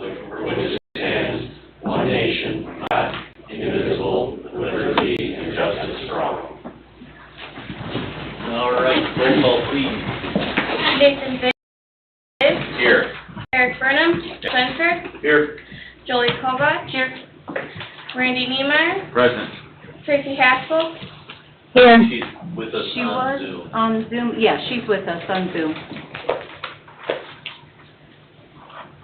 republic for which it stands, one nation, God, indivisible, with liberty and justice for all. All right, roll call, please. Nathan Viz. Here. Eric Burnham. Spencer. Here. Jolie Kovach. Here. Randy Niemeyer. Present. Tracy Haskell. Here. She's with us She on was Zoom. on Zoom. Yeah, she's with us on Zoom.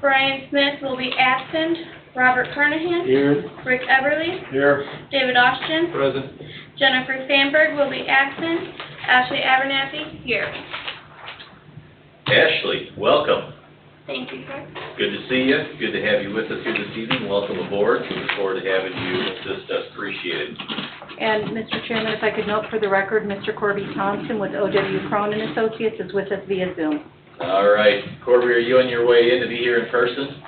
Brian Smith will be absent. Robert Carnahan. Here. Rick Everly. Here. David Austin. Present. Jennifer Sandberg will be absent. Ashley Abernathy. Here. Ashley, welcome. Thank you, sir. Good to see you. Good to have you with us here this evening. Welcome aboard. We look forward to having you assist us. Appreciate it. And Mr. Chairman, if I could note for the record, Mr. Corby Thompson with O.W. Crown and Associates is with us via Zoom. All right. Corby, are you on your way in to be here in person?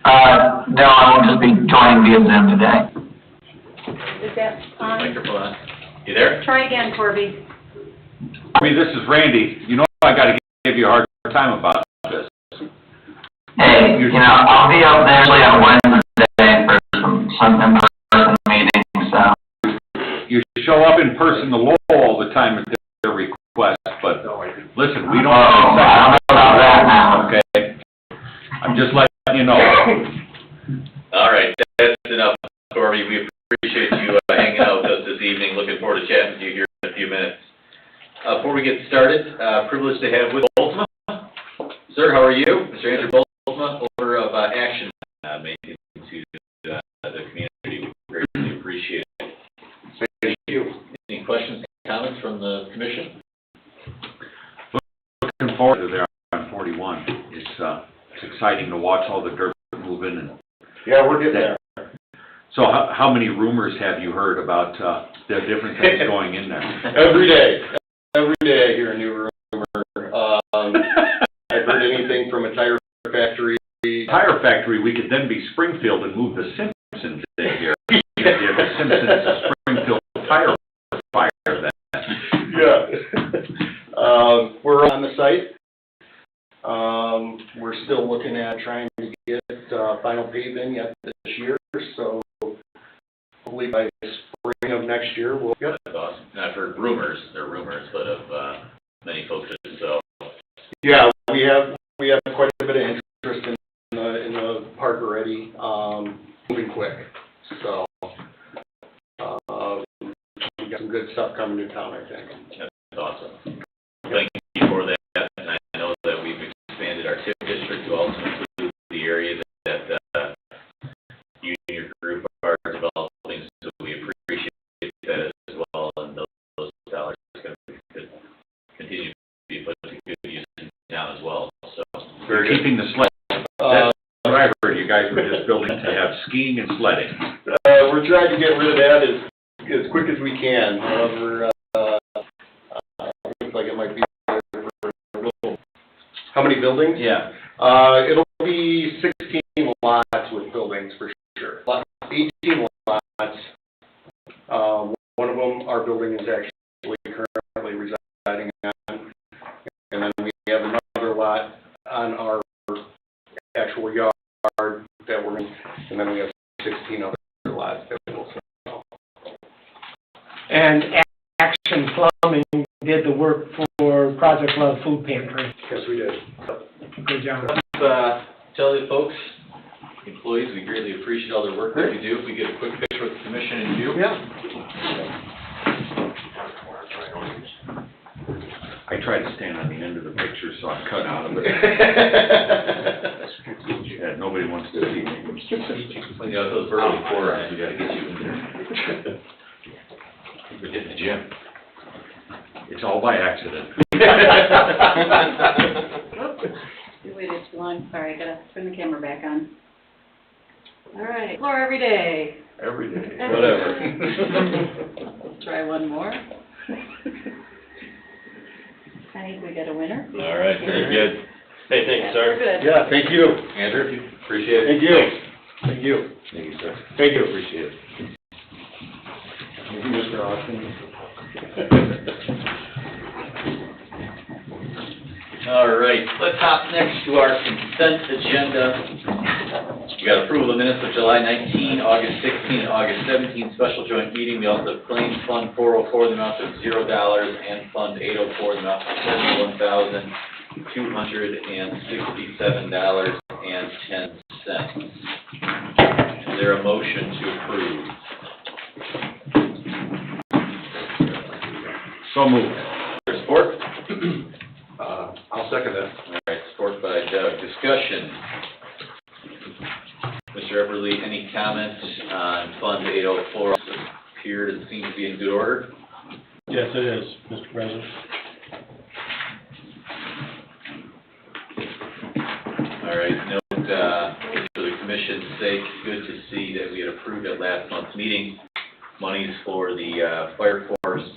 No, I'll just be joining via Zoom today. Is that on? Microphone on. You there? Try again, Corby. Corby, this is Randy. You know I got to give you a hard time about this. Hey, I'll be up there actually on Wednesday for some in-person meetings, so. You show up in person all the time at their request, but listen, we don't. I don't know about that now. Okay. I'm just letting you know. All right. That's enough, Corby. We appreciate you hanging out with us this evening. Looking forward to chatting with you here in a few minutes. Before we get started, privileged to have with Boltzma. Sir, how are you? Mr. Andrew Boltzma, owner of Action, making to the community. We greatly appreciate it. Thank you. Any questions, comments from the commission? Looking forward to there on 41. It's exciting to watch all the dirt moving. And Yeah, we're getting there. so how many rumors have you heard about the different things going in there? Every day I hear a new rumor. I've heard anything from a tire factory. Tire factory, we could then be Springfield and move the Simpsons in here. The Simpsons Springfield tire fire then. Yeah. We're on the site. We're still looking at trying to get final paving yet this year, so hopefully by spring of next year we'll get it. That's awesome. And I've heard rumors, they're rumors, but of many folks, so. Yeah, we have quite a bit of interest in the park already, moving quick. So we got some good stuff coming to town, I think. That's awesome. Thank you for that. And I know that we've expanded our TIP district to also include the area that you and your group are developing, so we appreciate that as well. And those dollars are going to continue to be put to good use in town as well. So We're keeping the sled. That's what I heard. You guys were just building to have skiing and sledding. We're trying to get rid of that as quick as we can. However, looks like it might be for a little. How many buildings? Yeah. It'll be 16 lots with buildings for sure. 18 lots. One of them, our building is actually currently residing on, and then we have another lot on our actual yard that we're in, and then we have 16 other lots that we'll sell. And Action Plumbing did the work for Project Love Food Pantry. Yes, we did. Good job. tell the folks, employees, we greatly appreciate all their work that you do. If we get a quick picture with the commission and you. Yeah. I try to stand on the end of the picture, so I'm cut out of it. Yeah, nobody wants to see me. Yeah, those vertical corners, we gotta get you in there. We're getting the gym. It's all by accident. You waited too long. Sorry, I gotta turn the camera back on. All right, floor every day. Every day. Whatever. Let's try one more. I think we got a winner. All right, very good. Hey, thank you, We're sir. good. Yeah, thank you. Andrew, appreciate it. Thank you. Thank you. Thank you, sir. Thank you. Appreciate it. Thank you, Mr. Austin. All right, let's hop next to our consent agenda. We got approval of the minutes of July 19, August 16, and August 17 special joint meeting. We also have claims fund 404 in the amount of $0 and fund 804 in the amount of $71,267.10. Is there a motion to approve? So moved. There's support? I'll second that. All right, support by Doug. Discussion. Mr. Everly, any comments on Fund 804? Appear to seem to be in good order. Yes, it is, Mr. President. All right, note, for the commission's sake, good to see that we had approved at last month's meeting monies for the fire force,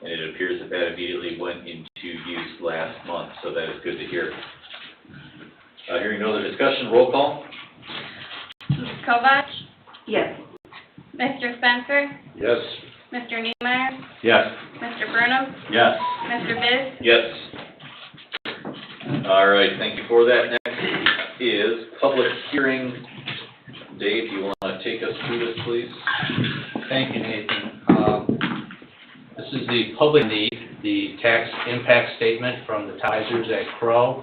and it appears that that immediately went into use last month, so that is good to hear. Hearing no other discussion, roll call. Ms. Kovach? Yes. Mr. Spencer? Yes. Mr. Niemeyer? Yes. Mr. Burnham? Yes. Mr. Biz? Yes. All right, thank you for that. Next is public hearing. Dave, do you want to take us through this, please? Thank you, Nathan. This is the public need, the tax impact statement from the Tisers at Crow,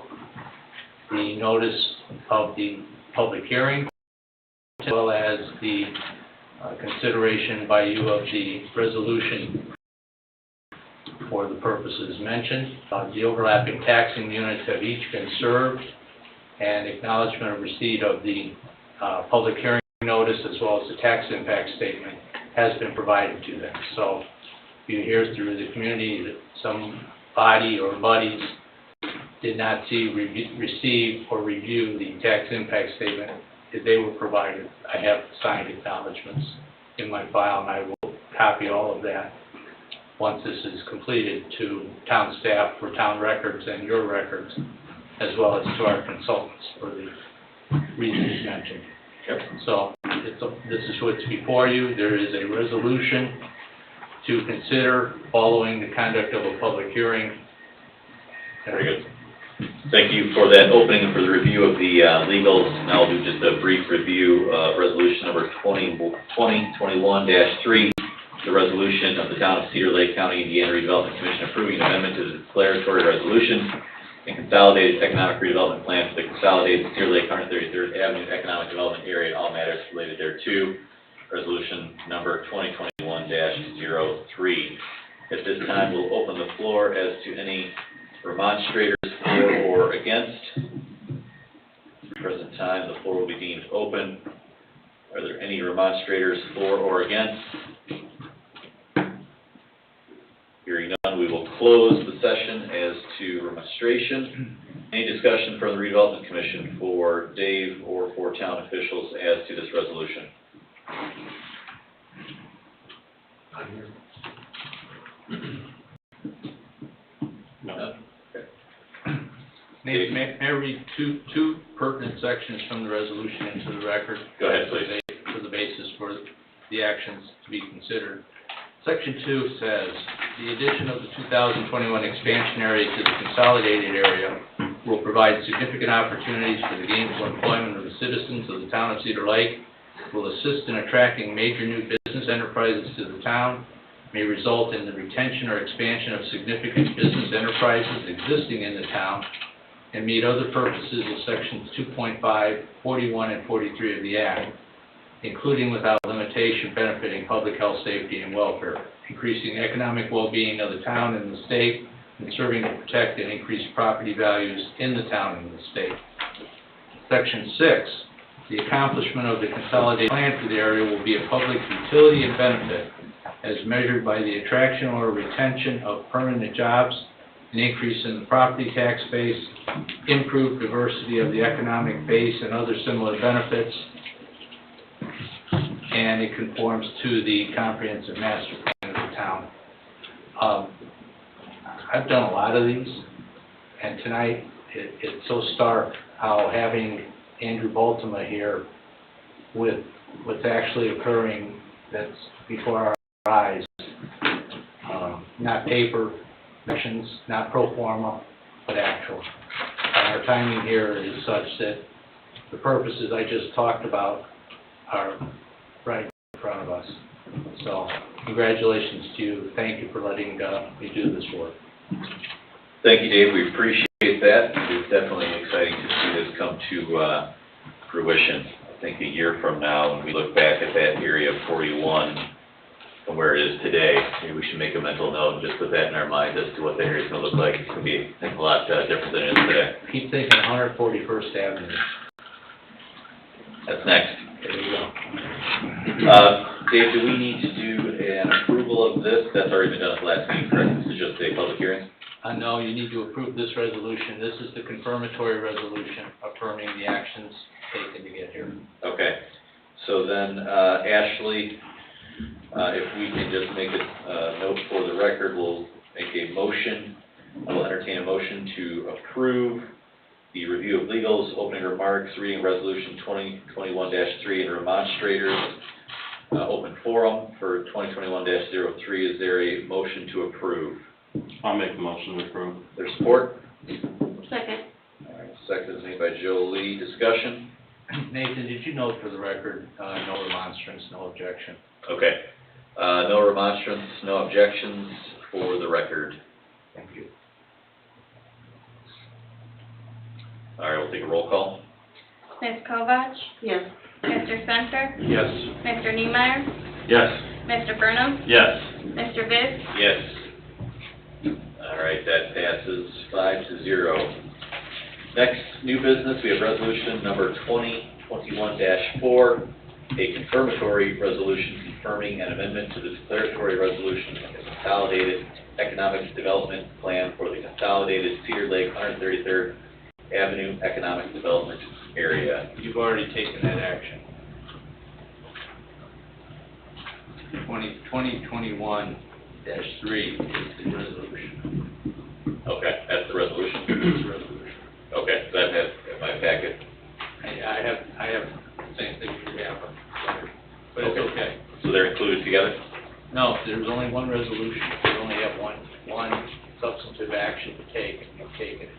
the notice of the public hearing, as well as the consideration by you of the resolution for the purposes mentioned. The overlapping taxing units have each been served, and acknowledgement of receipt of the public hearing notice as well as the tax impact statement has been provided to them. So you hear through the community that some body or buddies did not see, receive, or review the tax impact statement that they were provided. I have signed acknowledgements in my file, and I will copy all of that once this is completed to town staff for town records and your records, as well as to our consultants for the reasons mentioned. Yep. So this is what's before you. There is a resolution to consider following the conduct of a public hearing. Very good. Thank you for that opening and for the review of the legals. Now I'll do just a brief review of resolution number 2021-3, the resolution of the town of Cedar Lake County, Indiana Redevelopment Commission approving an amendment to the declaratory resolution and consolidated economic redevelopment plan for the consolidated Cedar Lake 133rd Avenue Economic Development Area and all matters related thereto. Resolution number 2021-03. At this time, we'll open the floor as to any remonstrators for or against. At the present time, the floor will be deemed open. Are there any remonstrators for or against? Hearing none, we will close the session as to remonstration. Any discussion from the Redevelopment Commission for Dave or for town officials as to this resolution? No. Nathan, may I read two pertinent sections from the resolution into the record? Go ahead, please. For the basis for the actions to be considered. Section 2 says, the addition of the 2021 expansion area to the consolidated area will provide significant opportunities for the gainful employment of the citizens of the town of Cedar Lake, will assist in attracting major new business enterprises to the town, may result in the retention or expansion of significant business enterprises existing in the town, and meet other purposes of sections 2.5, 41, and 43 of the Act, including without limitation benefiting public health, safety, and welfare, increasing economic well-being of the town and the state, and serving to protect and increase property values in the town and the state. Section 6, the accomplishment of the consolidated plan for the area will be a public utility and benefit as measured by the attraction or retention of permanent jobs, an increase in the property tax base, improved diversity of the economic base, and other similar benefits, and it conforms to the comprehensive master plan of the town. I've done a lot of these, and tonight it's so stark how having Andrew Baltima here with what's actually occurring that's before our eyes, not paper, missions, not pro forma, but actual. And our timing here is such that the purposes I just talked about are right in front of us. So, congratulations to you. Thank you for letting me do this work. Thank you, Dave. We appreciate that. It's definitely exciting to see this come to fruition. I think a year from now, when we look back at that area of 41 and where it is today, maybe we should make a mental note and just put that in our minds as to what that area is going to look like. It's going to be a lot different than it is today. Keep thinking 141st Avenue. That's next. There you go. Dave, do we need to do an approval of this? That's already been done at the last meeting, correct? This is just a public hearing? No, you need to approve this resolution. This is the confirmatory resolution affirming the actions taken to get here. Okay. So then, Ashley, if we can just make a note for the record, we'll make a motion. I will entertain a motion to approve the review of legals, opening remarks, reading resolution 2021-3 and remonstrators, open forum for 2021-03. Is there a motion to approve? I'll make the motion to approve. There's support? Second. All right, second is made by Joe Lee. Discussion? Nathan, did you note for the record, no remonstrance, no objection? Okay. No remonstrance, no objections for the record. Thank you. All right, we'll take a roll call. Ms. Kovach? Yes. Mr. Spencer? Yes. Mr. Niemeyer? Yes. Mr. Burnham? Yes. Mr. Viss? Yes. All right, that passes 5-0. Next, new business, we have resolution number 2021-4, a confirmatory resolution confirming an amendment to the declaratory resolution of the Consolidated Economic Development Plan for the Consolidated Cedar Lake 133rd Avenue Economic Development Area. You've already taken that action. 2021-3 is the resolution. Okay, that's the resolution? It's the resolution. Okay, so that has in my packet. I have the same thing for you, but it's okay. So they're included together? No, there's only one resolution. You only have one substantive action to take, and you've taken it.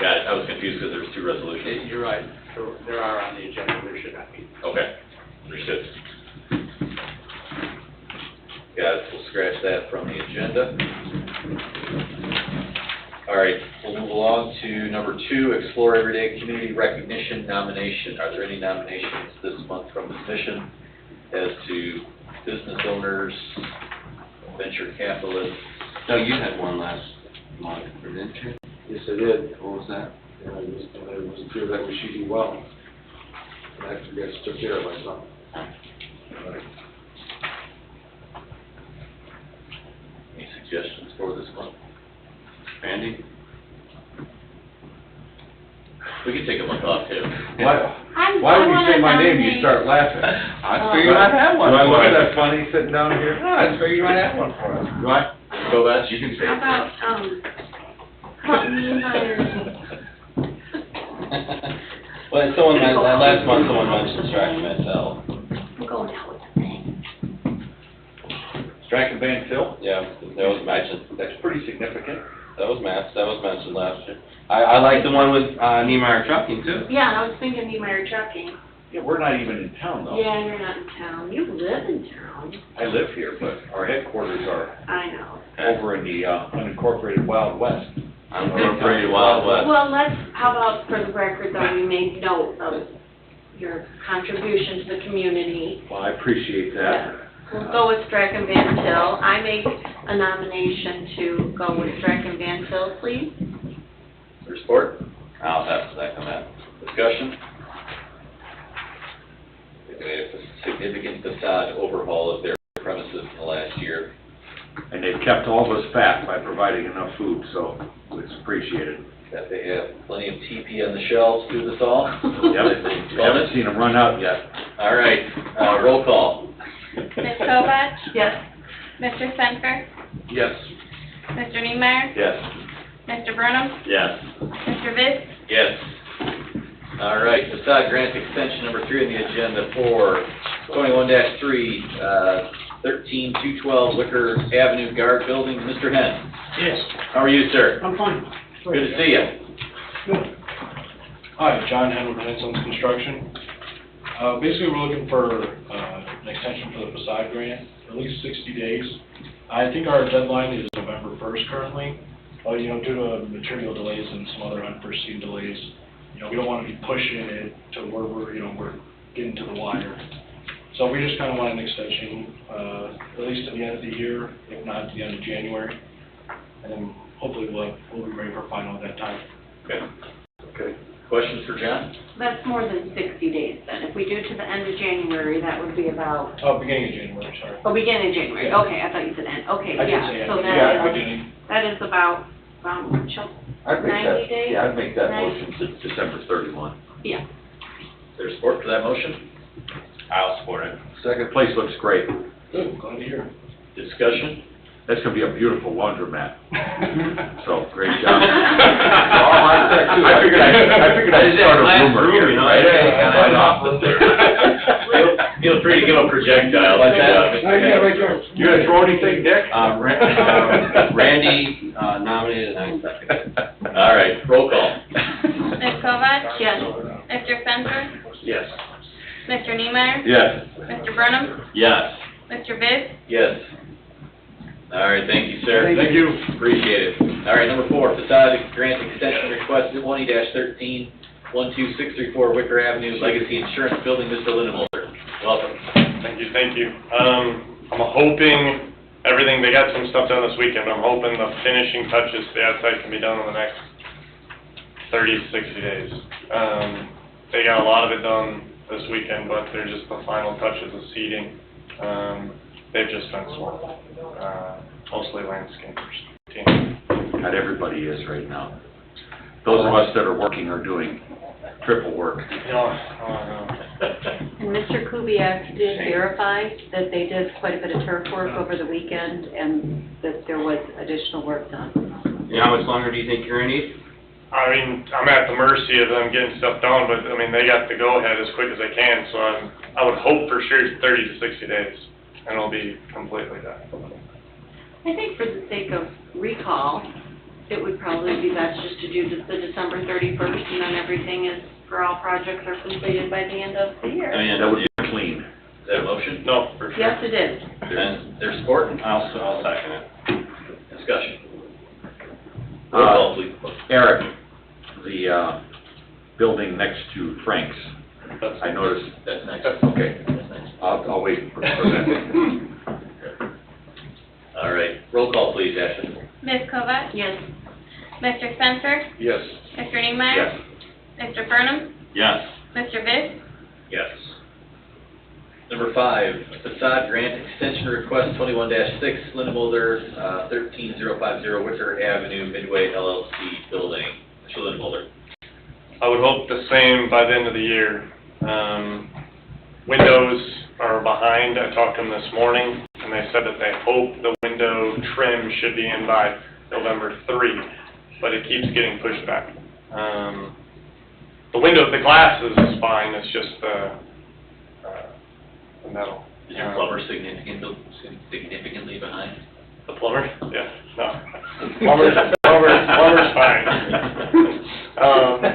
Got it, I was confused because there's two resolutions. You're right. There are on the agenda. There should not be. Okay, understood. Got it, we'll scratch that from the agenda. All right, we'll move along to number 2, Explore Everyday Community Recognition Nomination. Are there any nominations this month from the commission as to business owners, venture capitalists? No, you had one last month, didn't you? Yes, I did. What was that? And it was appeared that was shooting well. And I guess took care of myself. Any suggestions for this month? Randy? We can take a month off too. Why would you say my name, you start laughing? I figured I'd have one Do I for look us. that funny sitting down here? No, I figured I'd have one for us. Do I? Go back. You can say How it. about, Niemeyer? Well, last month someone mentioned striking myself. I'm going out with the thing. Strike and Van Til? Yeah, that was mentioned. That's pretty significant. That was mentioned last year. I like the one with, Niemeyer Trucking too. Yeah, I was thinking Niemeyer Trucking. Yeah, we're not even in town though. Yeah, you're not in town. You live in town. I live here, but our headquarters are I know. over in the unincorporated Wild West. Unincorporated Wild West. Well, how about for the record, though, we made note of your contribution to the community. Well, I appreciate that. We'll go with Streck and Van Til. I make a nomination to go with Streck and Van Til, please. For support? I'll have to second that. Discussion? They made a significant facade overhaul of their premises in the last year. And they've kept all of us fat by providing enough food, so it's appreciated. That they have plenty of TP on the shelves through this all. Yep, haven't seen them run out yet. All right, roll call. Ms. Kovach? Yes. Mr. Spencer? Yes. Mr. Niemeyer? Yes. Mr. Burnham? Yes. Mr. Viss? Yes. All right, facade grant extension number 3 on the agenda for 21-3, 13212 Wicker Avenue Guard Building. Mr. Henn? Yes, How are you, sir? I'm fine. Good to see you. Good. Hi, John Henwood, Sons Construction. Basically, we're looking for an extension for the facade grant, at least 60 days. I think our deadline is November 1st currently. You know, due to material delays and some other unforeseen delays, you know, we don't want to be pushing it to where we're getting to the wire. So we just kind of want an extension, at least to the end of the year, if not to the end of January. And then hopefully we'll be ready for final at that time. Okay. Questions for John? That's more than 60 days then. If we do to the end of January, that would be about, Oh, beginning of January, sorry. oh, beginning of January. Yeah. Okay, I thought you said end. Okay, I did yeah. say So end. Yeah, that is, beginning. that is about, I'd make 90 that, days? yeah, I'd make that Nice. motion to December 31. yeah. Is there support for that motion? I'll support it. Second place looks great. Good, glad to hear. Discussion? That's gonna be a beautiful laundromat. So, great job. I figured I'd start a rumor here, you know, right? kind of office there. Feel free to give a projectile. What's that? You gonna throw anything, Dick? Randy nominated and I seconded. All right, roll call. Ms. Kovacs? Yes. Mr. Spencer? Yes. Mr. Niemeyer? Yes. Mr. Burnham? Yes. Mr. Viz? Yes. All right, thank you, sir. Thank you. Appreciate it. All right, number 4, facade grant extension request 20-13, 12634 Wicker Avenue, Legacy Insurance Building, Mr. Lindenmulder. Welcome. Thank you. I'm hoping everything, they got some stuff done this weekend, but I'm hoping the finishing touches to the outside can be done in the next 30 to 60 days. They got a lot of it done this weekend, but they're just the final touches of seating. They've just been swamped, mostly landscapers team. Not everybody is right now. Those of us that are working are doing triple work. And Mr. Kubiak did verify that they did quite a bit of turf work over the weekend and that there was additional work done. And how much longer do you think you're gonna need? I mean, I'm at the mercy of them getting stuff done, but, I mean, they got the go-ahead as quick as they can, so I would hope for sure 30 to 60 days, and it'll be completely done. I think for the sake of recall, it would probably be best just to do the December 31st, and then everything is, for all projects are completed by the end of the year. I mean, That would be clean. Is that a motion? No, for sure. Yes, it is. And there's support? I'll second it. Discussion. Roll call, please. Eric, the building next to Frank's, I noticed. That's next. Okay, I'll wait for that. All right, roll call, please, Ashton. Ms. Kovacs? Yes. Mr. Spencer? Yes. Mr. Niemeyer? Mr. Burnham? Yes. Mr. Viz? Yes. Number 5, facade grant extension request 21-6, Lindenmulder, 13050 Wicker Avenue, Midway LLC building. Mr. Lindenmulder. I would hope the same by the end of the year. Windows are behind. I talked to them this morning, and they said that they hope the window trim should be in by November 3, but it keeps getting pushed back. The glass is fine, it's just the metal. Is your plumber significantly behind? The plumber? Yeah, no. Plumber's fine.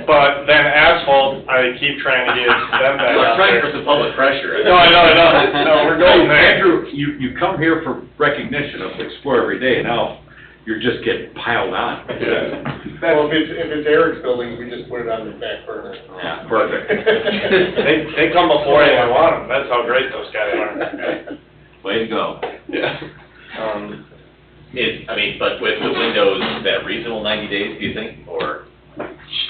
But then asphalt, I keep trying to get them back I'm out trying there. for some public pressure. No, I know. No, we're going there. Andrew, you come here for recognition of Explore Every Day, now you're just getting piled on. Well, if it's Eric's building, we just put it on the back burner. Yeah, perfect. They come before anyone want them. That's how great those guys are. Way to go. Yeah. But with the windows, is that reasonable 90 days, do you think, or?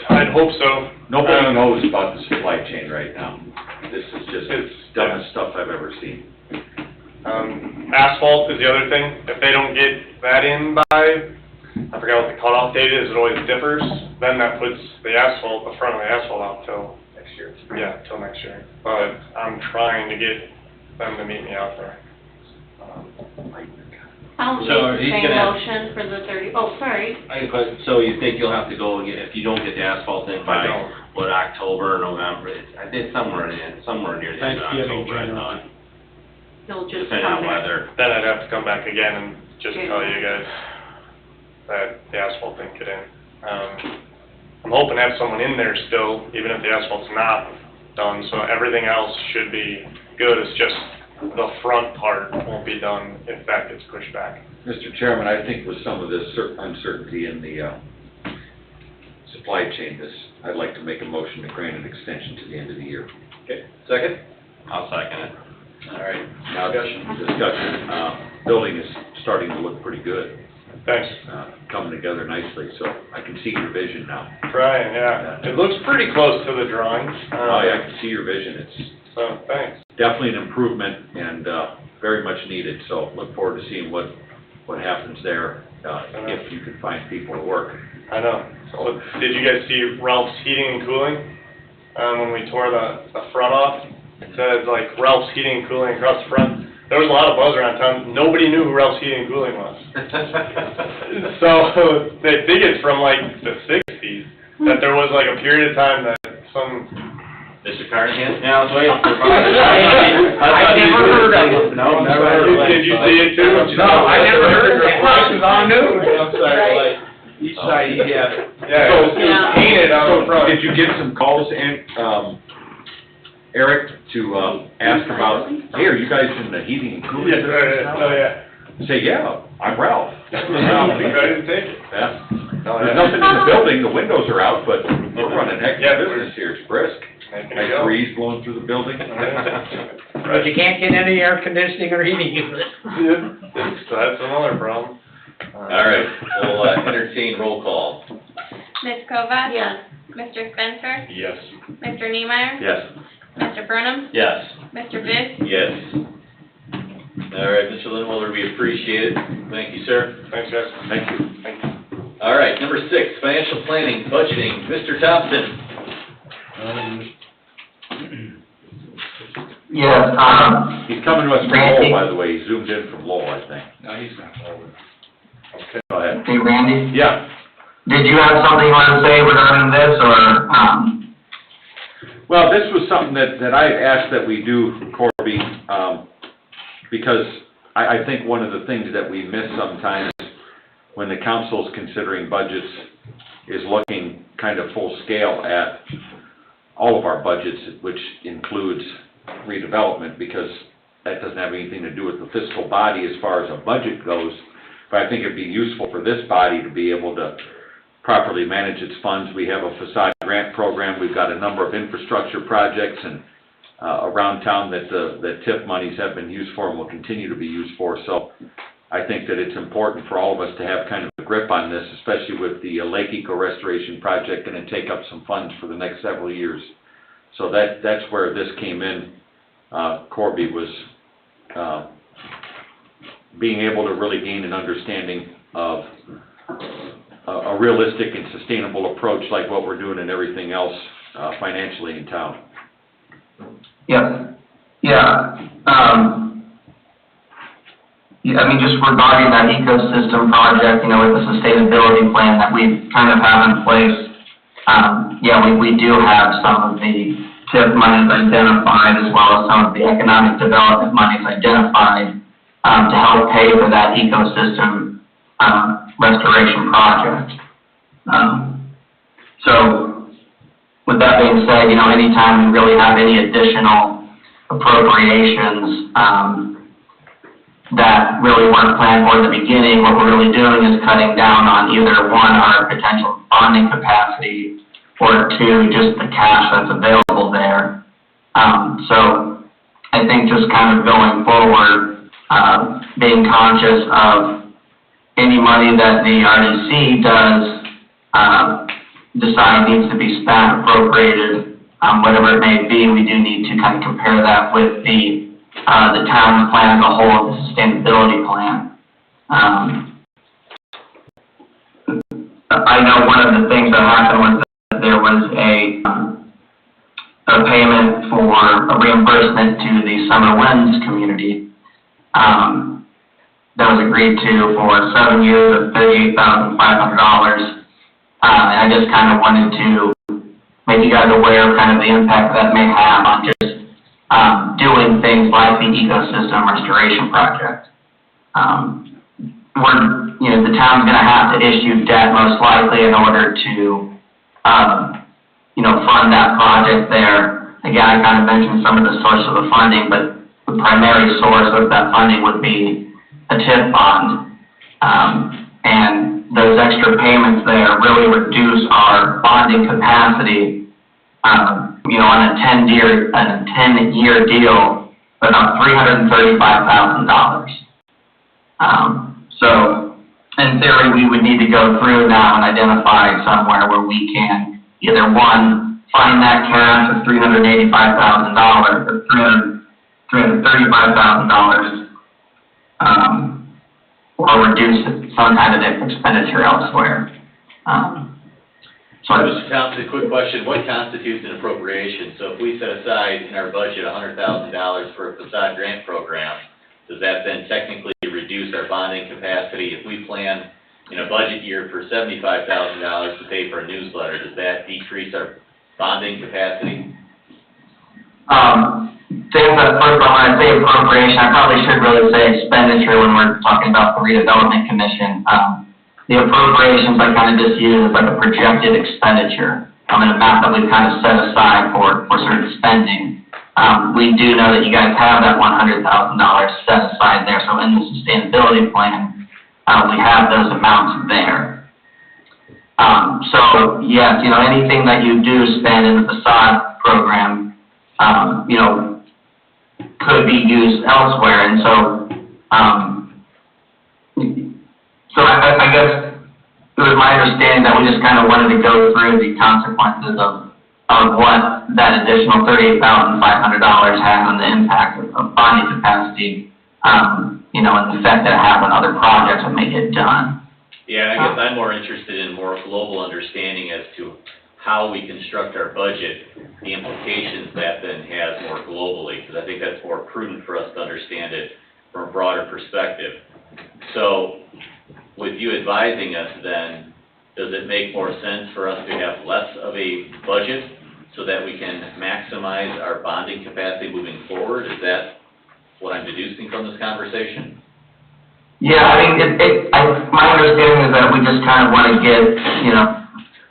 I'd hope so. Nobody knows about the supply chain right now. This is just It's- dumbest stuff I've ever seen. Asphalt is the other thing. If they don't get that in by, I forgot what the cutoff date is, it always differs, then that puts the front of the asphalt out till Next year. Yeah, till next year. But I'm trying to get them to meet me out there. I'll So make the he's same gonna have- motion for the 30, oh, sorry. So you think you'll have to go, if you don't get the asphalt in I by, don't. what, October, November? I think somewhere near the end of Thanksgiving, October, I January. thought, You'll just depending on come back. weather. Then I'd have to come back again and just Okay. tell you guys that the asphalt didn't get in. I'm hoping to have someone in there still, even if the asphalt's not done, so everything else should be good. It's just the front part won't be done if that gets pushed back. Mr. Chairman, I think with some of this uncertainty in the supply chain, I'd like to make a motion to grant an extension to the end of the year. Okay, second? I'll second it. All right, Now, discussion, building is starting to look pretty good, Thanks. coming together nicely, so I can see your vision now. Trying, yeah. It looks pretty close to the drawings. Oh, yeah, I can see your vision. It's So, thanks. definitely an improvement and very much needed, so look forward to seeing what happens there, if you can find people to work. I know. So, did you guys see Ralph's Heating and Cooling? When we tore the front off, it said like Ralph's Heating and Cooling across the front. There was a lot of buzz around town. Nobody knew who Ralph's Heating and Cooling was. So they think it's from like the 60s, that there was like a period of time that some... Mr. Carnahan? Yeah, I was waiting for I never heard of it. No, never heard of it. Did you see it too? No, I never heard of it. This is all new. I'm sorry, like, each side, yeah. Yeah, it was painted on the front. Did you get some calls, Eric, to ask about, hey, are you guys in the heating and cooling Yeah, business now? oh, yeah. Say, yeah, I'm Ralph. I didn't take it. Yeah. Oh, There's yeah. nothing in the building, the windows are out, but we're running heck of Yeah, a business here, it's brisk. Making it Nice go. breeze blowing through the building. But you can't get any air conditioning or heating unit. So that's another problem. All right, we'll entertain roll call. Ms. Cova? Yes. Mr. Spencer? Yes. Mr. Niemeyer? Yes. Mr. Burnham? Yes. Mr. Biggs? Yes. All right, Mr. Linwiller, we appreciate it. Thank you, sir. Thanks, guys. Thank you. Thank you. All right, number 6, financial planning, budgeting. Mr. Thompson? Yes, He's coming to us from Randy? Lowell, by the way, he zoomed in from Lowell, I think. No, he's not. Okay. Go ahead. hey, Randy, Yeah. did you have something you want to say regarding this, or, Well, this was something that I asked that we do, Corby, because I think one of the things that we miss sometimes when the council's considering budgets is looking kind of full scale at all of our budgets, which includes redevelopment, because that doesn't have anything to do with the fiscal body as far as a budget goes. But I think it'd be useful for this body to be able to properly manage its funds. We have a facade grant program. We've got a number of infrastructure projects and around town that TIF monies have been used for and will continue to be used for. So I think that it's important for all of us to have kind of a grip on this, especially with the Lake Eco Restoration Project, and then take up some funds for the next several years. So that's where this came in. Corby was being able to really gain an understanding of a realistic and sustainable approach like what we're doing and everything else financially in town. Yep, yeah, I mean, just regarding that ecosystem project, you know, with the sustainability plan that we kind of have in place, yeah, we do have some of the TIF monies identified as well as some of the economic development monies identified to help pay for that ecosystem restoration project. So, with that being said, you know, anytime we really have any additional appropriations that really weren't planned for in the beginning, what we're really doing is cutting down on either one, our potential bonding capacity, or two, just the cash that's available there. So I think just kind of going forward, being conscious of any money that the RDC does decide needs to be spent, appropriated, whatever it may be, we do need to kind of compare that with the town's plan as a whole, the sustainability plan. I know one of the things that happened was that there was a payment for a reimbursement to the Summer Winds community that was agreed to for 7 years of $38,500. And I just kind of wanted to make you guys aware of kind of the impact that may have on just doing things like the ecosystem restoration project. The town's going to have to issue debt most likely in order to fund that project there. Again, I kind of mentioned some of the sources of the funding, but the primary source of that funding would be a TIF bond. And those extra payments there really reduce our bonding capacity, on a 10-year deal, by about $335,000. So, in theory, we would need to go through now and identify somewhere where we can either, one, find that cash of $385,000, or $335,000, or reduce some kind of expenditure elsewhere. Mr. Thompson, quick question, what constitutes an appropriation? So if we set aside in our budget $100,000 for a facade grant program, does that then technically reduce our bonding capacity? If we plan in a budget year for $75,000 to pay for a newsletter, does that decrease our bonding capacity? First of all, when I say appropriation, I probably should really say expenditure when we're talking about the redevelopment commission. The appropriations I kind of just use as like a projected expenditure, an amount that we've kind of set aside for certain spending. We do know that you guys have that $100,000 set aside there, so in the sustainability plan, we have those amounts there. So yes, anything that you do spend in the facade program, could be used elsewhere, and so I guess it was my understanding that we just kind of wanted to go through the consequences of what that additional $38,500 has on the impact of bonding capacity, and the effect that it has on other projects that may get done. Yeah, I guess I'm more interested in more global understanding as to how we construct our budget, the implications that then has more globally, because I think that's more prudent for us to understand it from a broader perspective. So, with you advising us then, does it make more sense for us to have less of a budget so that we can maximize our bonding capacity moving forward? Is that what I'm deducing from this conversation? Yeah, I mean, my understanding is that we just kind of want to get,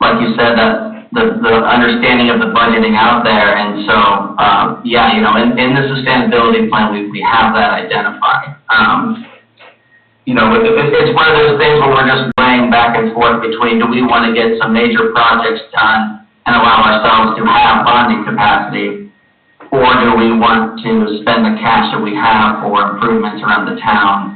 like you said, that the understanding of the budgeting out there, and so, in the sustainability plan, we have that identified. It's one of those things where we're just weighing back and forth between, do we want to get some major projects done and allow ourselves to have bonding capacity, or do we want to spend the cash that we have for improvements around the town?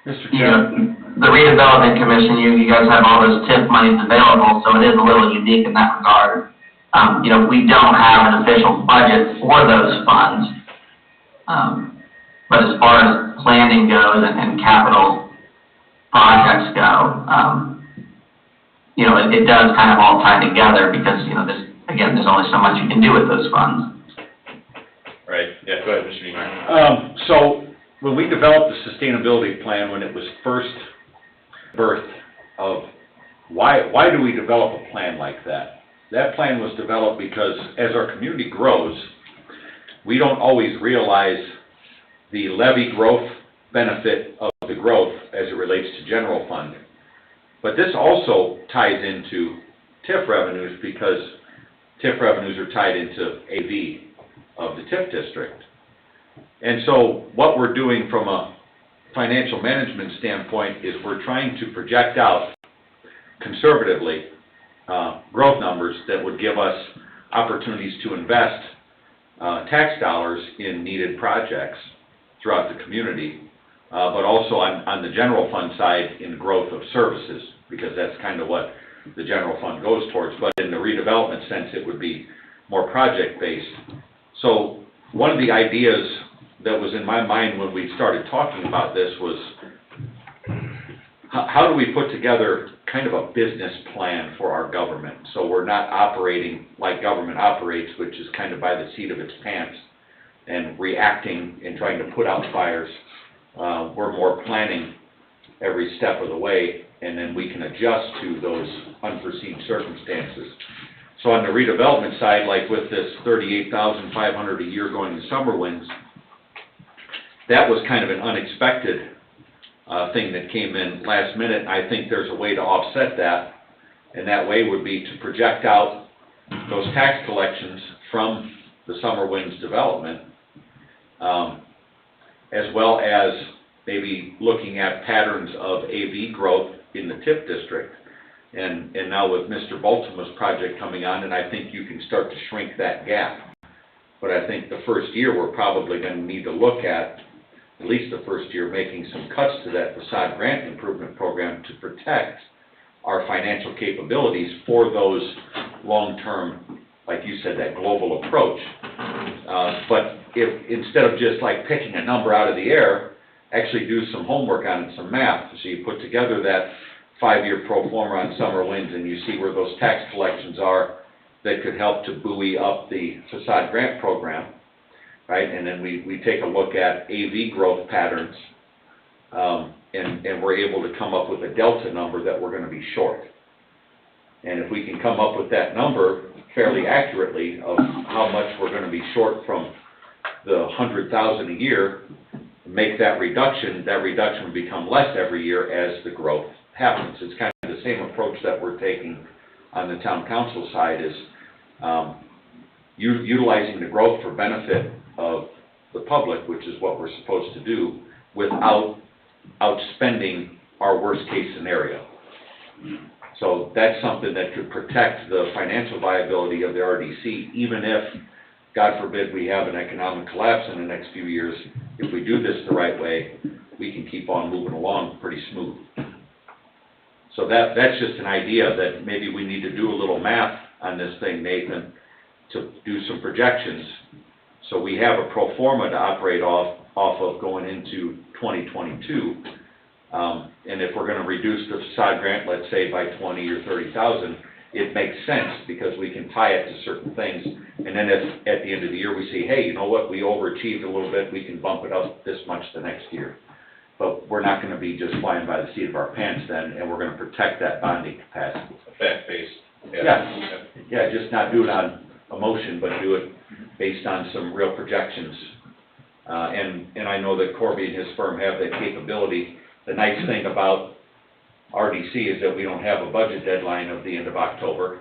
Mr. Chairman? The redevelopment commission, you guys have all those TIF monies available, so it is a little unique in that regard. We don't have an official budget for those funds. But as far as planning goes and capital projects go, it does kind of all tie together because, there's only so much you can do with those funds. Right, yeah, go ahead, Mr. Niemeyer. So, when we developed the sustainability plan, when it was first birthed, of why do we develop a plan like that? That plan was developed because as our community grows, we don't always realize the levy growth benefit of the growth as it relates to general fund. But this also ties into TIF revenues because TIF revenues are tied into AV of the TIF district. And so what we're doing from a financial management standpoint is we're trying to project out conservatively growth numbers that would give us opportunities to invest tax dollars in needed projects throughout the community, but also on the general fund side in growth of services, because that's kind of what the general fund goes towards. But in the redevelopment sense, it would be more project-based. So one of the ideas that was in my mind when we started talking about this was, how do we put together kind of a business plan for our government, so we're not operating like government operates, which is kind of by the seat of its pants and reacting and trying to put out fires. We're more planning every step of the way, and then we can adjust to those unforeseen circumstances. So on the redevelopment side, like with this $38,500 a year going to summer winds, that was kind of an unexpected thing that came in last minute. I think there's a way to offset that And that way would be to project out those tax collections from the Summer Winds development, as well as maybe looking at patterns of AV growth in the TIP district. And now with Mr. Baltima's project coming on, and I think you can start to shrink that gap. But I think the first year, we're probably going to need to look at least the first year, making some cuts to that facade grant improvement program to protect our financial capabilities for those long-term, like you said, that global approach. But if, instead of just like picking a number out of the air, actually do some homework on it, some math. So you put together that 5-year pro forma on Summer Winds, and you see where those tax collections are that could help to buoy up the facade grant program, right? And then we take a look at AV growth patterns, and we're able to come up with a delta number that we're going to be short. And if we can come up with that number fairly accurately of how much we're going to be short from the 100,000 a year, make that reduction will become less every year as the growth happens. It's kind of the same approach that we're taking on the town council side, is utilizing the growth for benefit of the public, which is what we're supposed to do, without outspending our worst case scenario. So that's something that could protect the financial viability of the RDC, even if, God forbid, we have an economic collapse in the next few years. If we do this the right way, we can keep on moving along pretty smooth. So that's just an idea that maybe we need to do a little math on this thing, Nathan, to do some projections, so we have a pro forma to operate off of going into 2022. And if we're going to reduce the facade grant, let's say by 20 or 30,000, it makes sense because we can tie it to certain things. And then if at the end of the year we say, hey, you know what, we overachieved a little bit, we can bump it up this much the next year. But we're not going to be just flying by the seat of our pants then, and we're going to protect that bonding capacity. Fact-based. Yeah, just not do it on emotion, but do it based on some real projections. And I know that Corby and his firm have that capability. The nice thing about RDC is that we don't have a budget deadline of the end of October,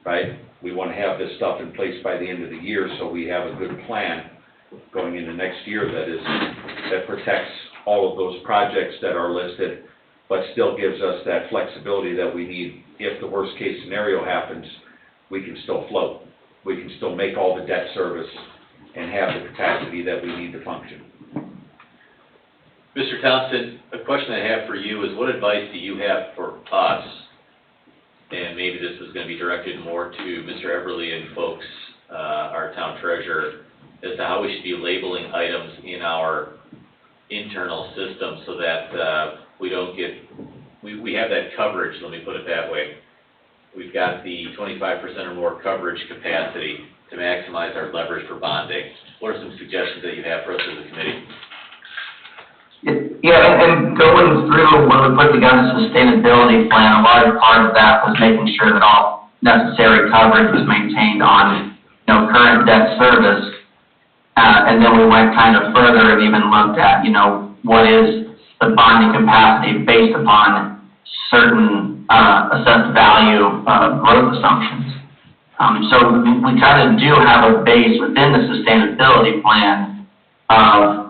right? We want to have this stuff in place by the end of the year, so we have a good plan going into next year that protects all of those projects that are listed, but still gives us that flexibility that we need. If the worst case scenario happens, we can still float. We can still make all the debt service and have the capacity that we need to function. Mr. Thompson, a question I have for you is, what advice do you have for us, and maybe this is going to be directed more to Mr. Everly and folks, our town treasurer, as to how we should be labeling items in our internal system so that we don't get, we have that coverage, let me put it that way. We've got the 25% or more coverage capacity to maximize our leverage for bonding. What are some suggestions that you have for us as a committee? Yeah, and going through when we put together a sustainability plan, a large part of that was making sure that all necessary coverage was maintained on, current debt service. And then we went kind of further and even looked at, what is the bonding capacity based upon certain assessed value growth assumptions. So we kind of do have a base within the sustainability plan of,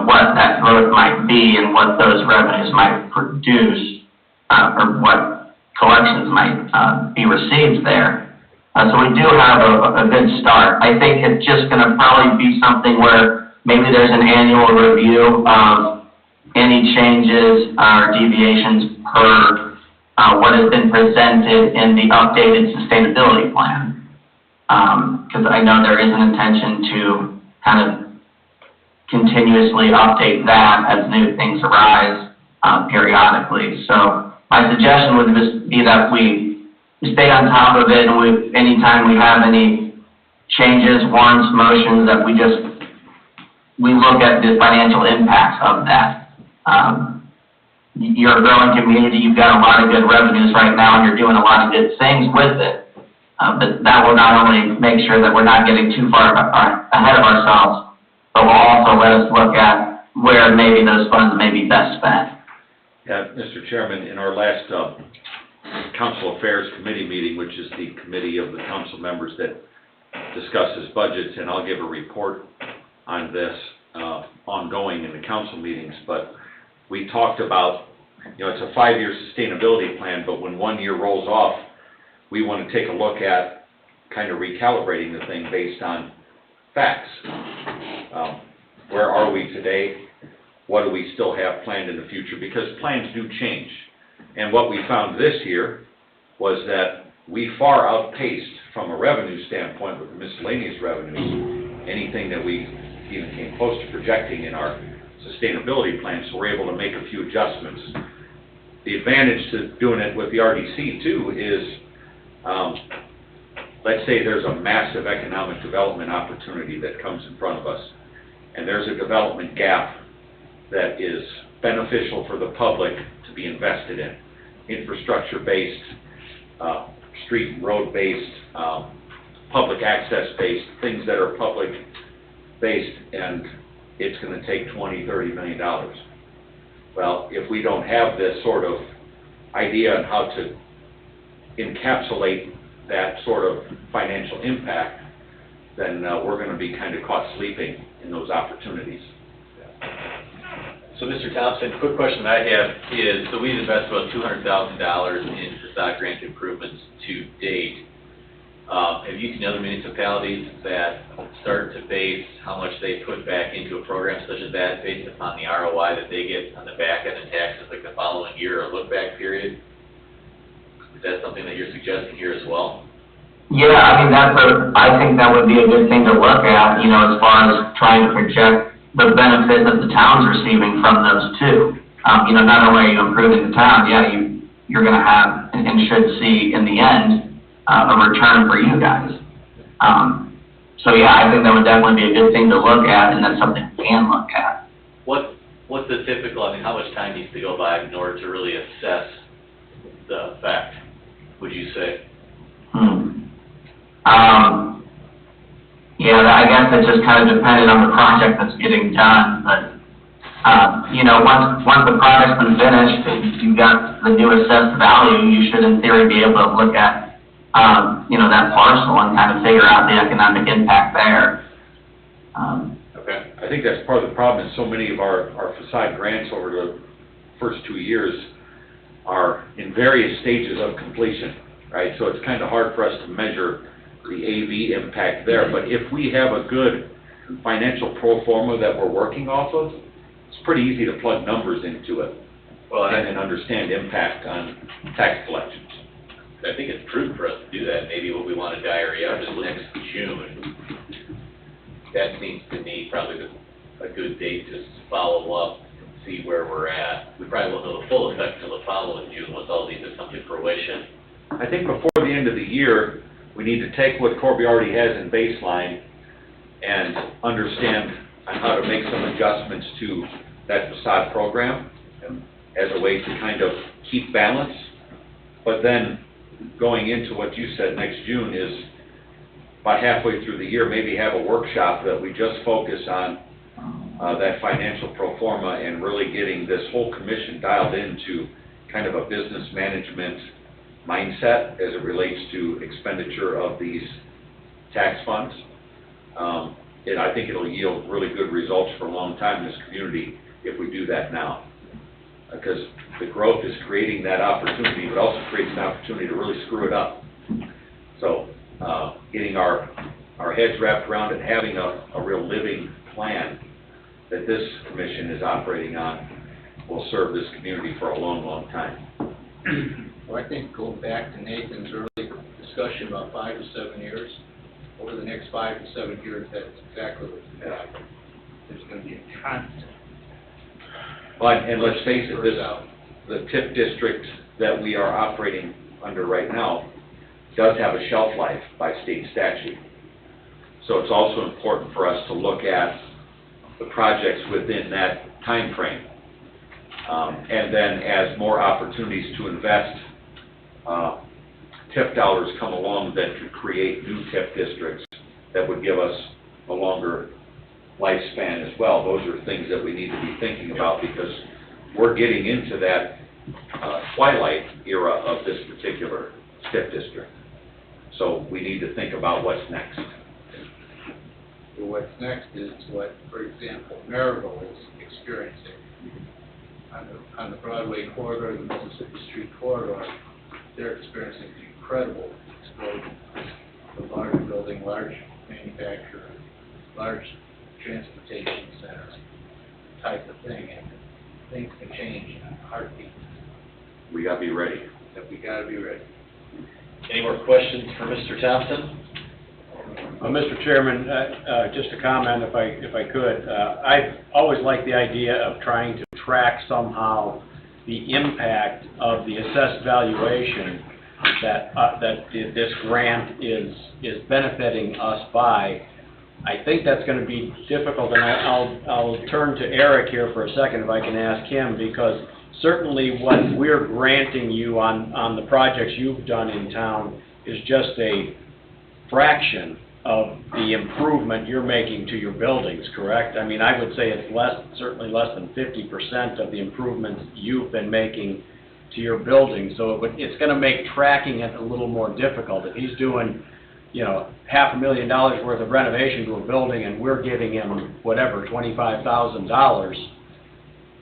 what that growth might be and what those revenues might produce, or what collections might be received there. So we do have a good start. I think it's just going to probably be something where maybe there's an annual review of any changes or deviations per what has been presented in the updated sustainability plan. Because I know there is an intention to kind of continuously update that as new things arise periodically. So my suggestion would just be that we stay on top of it, and anytime we have any changes, warrants, motions, that we look at the financial impacts of that. You're a growing community, you've got a lot of good revenues right now, and you're doing a lot of good things with it. But that will not only make sure that we're not getting too far ahead of ourselves, but will also let us look at where maybe those funds may be best spent. Yeah, Mr. Chairman, in our last Council Affairs Committee meeting, which is the committee of the council members that discusses budgets, and I'll give a report on this ongoing in the council meetings. But we talked about, it's a 5-year sustainability plan, but when 1 year rolls off, we want to take a look at kind of recalibrating the thing based on facts. Where are we today? What do we still have planned in the future? Because plans do change. And what we found this year was that we far outpaced, from a revenue standpoint with the miscellaneous revenues, anything that we even came close to projecting in our sustainability plan, so we're able to make a few adjustments. The advantage to doing it with the RDC too is, let's say there's a massive economic development opportunity that comes in front of us, and there's a development gap that is beneficial for the public to be invested in. Infrastructure-based, street and road-based, public access-based, things that are public-based, and it's going to take $20, $30 million. Well, if we don't have this sort of idea on how to encapsulate that sort of financial impact, then we're going to be kind of caught sleeping in those opportunities. So, Mr. Thompson, quick question that I have is, so we've invested about $200,000 in facade grant improvements to date. Have you seen other municipalities that start to base how much they put back into a program such as that based upon the ROI that they get on the back end of taxes, like the following year or look-back period? Is that something that you're suggesting here as well? Yeah, I mean, I think that would be a good thing to look at, as far as trying to project the benefit that the town's receiving from those two. Not only are you improving the town, you're gonna have, and should see in the end, a return for you guys. So I think that would definitely be a good thing to look at, and that's something we can look at. What's the typical, how much time needs to go by in order to really assess the effect, would you say? I guess it just kind of depended on the project that's getting done, but, once the project's been finished, if you've got the new assessed value, you should in theory be able to look at, that parcel and kind of figure out the economic impact there. Okay. I think that's part of the problem, is so many of our facade grants over the first 2 years are in various stages of completion, right? So it's kind of hard for us to measure the AV impact there, but if we have a good financial pro forma that we're working off of, it's pretty easy to plug numbers into it, and understand impact on tax collections. I think it's prudent for us to do that. Maybe what we want to diary out is next June. That seems to me probably a good date to follow up and see where we're at. We probably won't know the full effect until the following June once all these have come to fruition. I think before the end of the year, we need to take what Corby already has in baseline and understand on how to make some adjustments to that facade program as a way to kind of keep balance. But then going into what you said next June is about halfway through the year, maybe have a workshop that we just focus on that financial pro forma and really getting this whole commission dialed into kind of a business management mindset as it relates to expenditure of these tax funds. I think it'll yield really good results for a long time in this community if we do that now. Because the growth is creating that opportunity, but also creates an opportunity to really screw it up. So getting our heads wrapped around it, having a real living plan that this commission is operating on will serve this community for a long, long time. Well, I think going back to Nathan's early discussion about 5 to 7 years, over the next 5 to 7 years, that's exactly what's going to happen. There's going to be a constant. But, and let's face it, the TIF district that we are operating under right now does have a shelf life by state statute. So it's also important for us to look at the projects within that time frame. And then as more opportunities to invest TIF dollars come along that could create new TIF districts that would give us a longer lifespan as well. Those are things that we need to be thinking about, because we're getting into that twilight era of this particular TIF district. So we need to think about what's next. So what's next is what, for example, Maryville is experiencing. On the Broadway corridor, the Mississippi Street corridor, they're experiencing an incredible explosion. The large building, large manufacturer, large transportation center type of thing, and things can change in a heartbeat. We gotta be ready. That we gotta be ready. Any more questions for Mr. Thompson? Mr. Chairman, just a comment if I could. I've always liked the idea of trying to track somehow the impact of the assessed valuation that this grant is benefiting us by. I think that's going to be difficult, and I'll turn to Eric here for a second if I can ask him, because certainly what we're granting you on the projects you've done in town is just a fraction of the improvement you're making to your buildings, correct? I mean, I would say it's certainly less than 50% of the improvements you've been making to your buildings. So it's going to make tracking it a little more difficult. If he's doing, $500,000 worth of renovation to a building and we're giving him whatever, $25,000,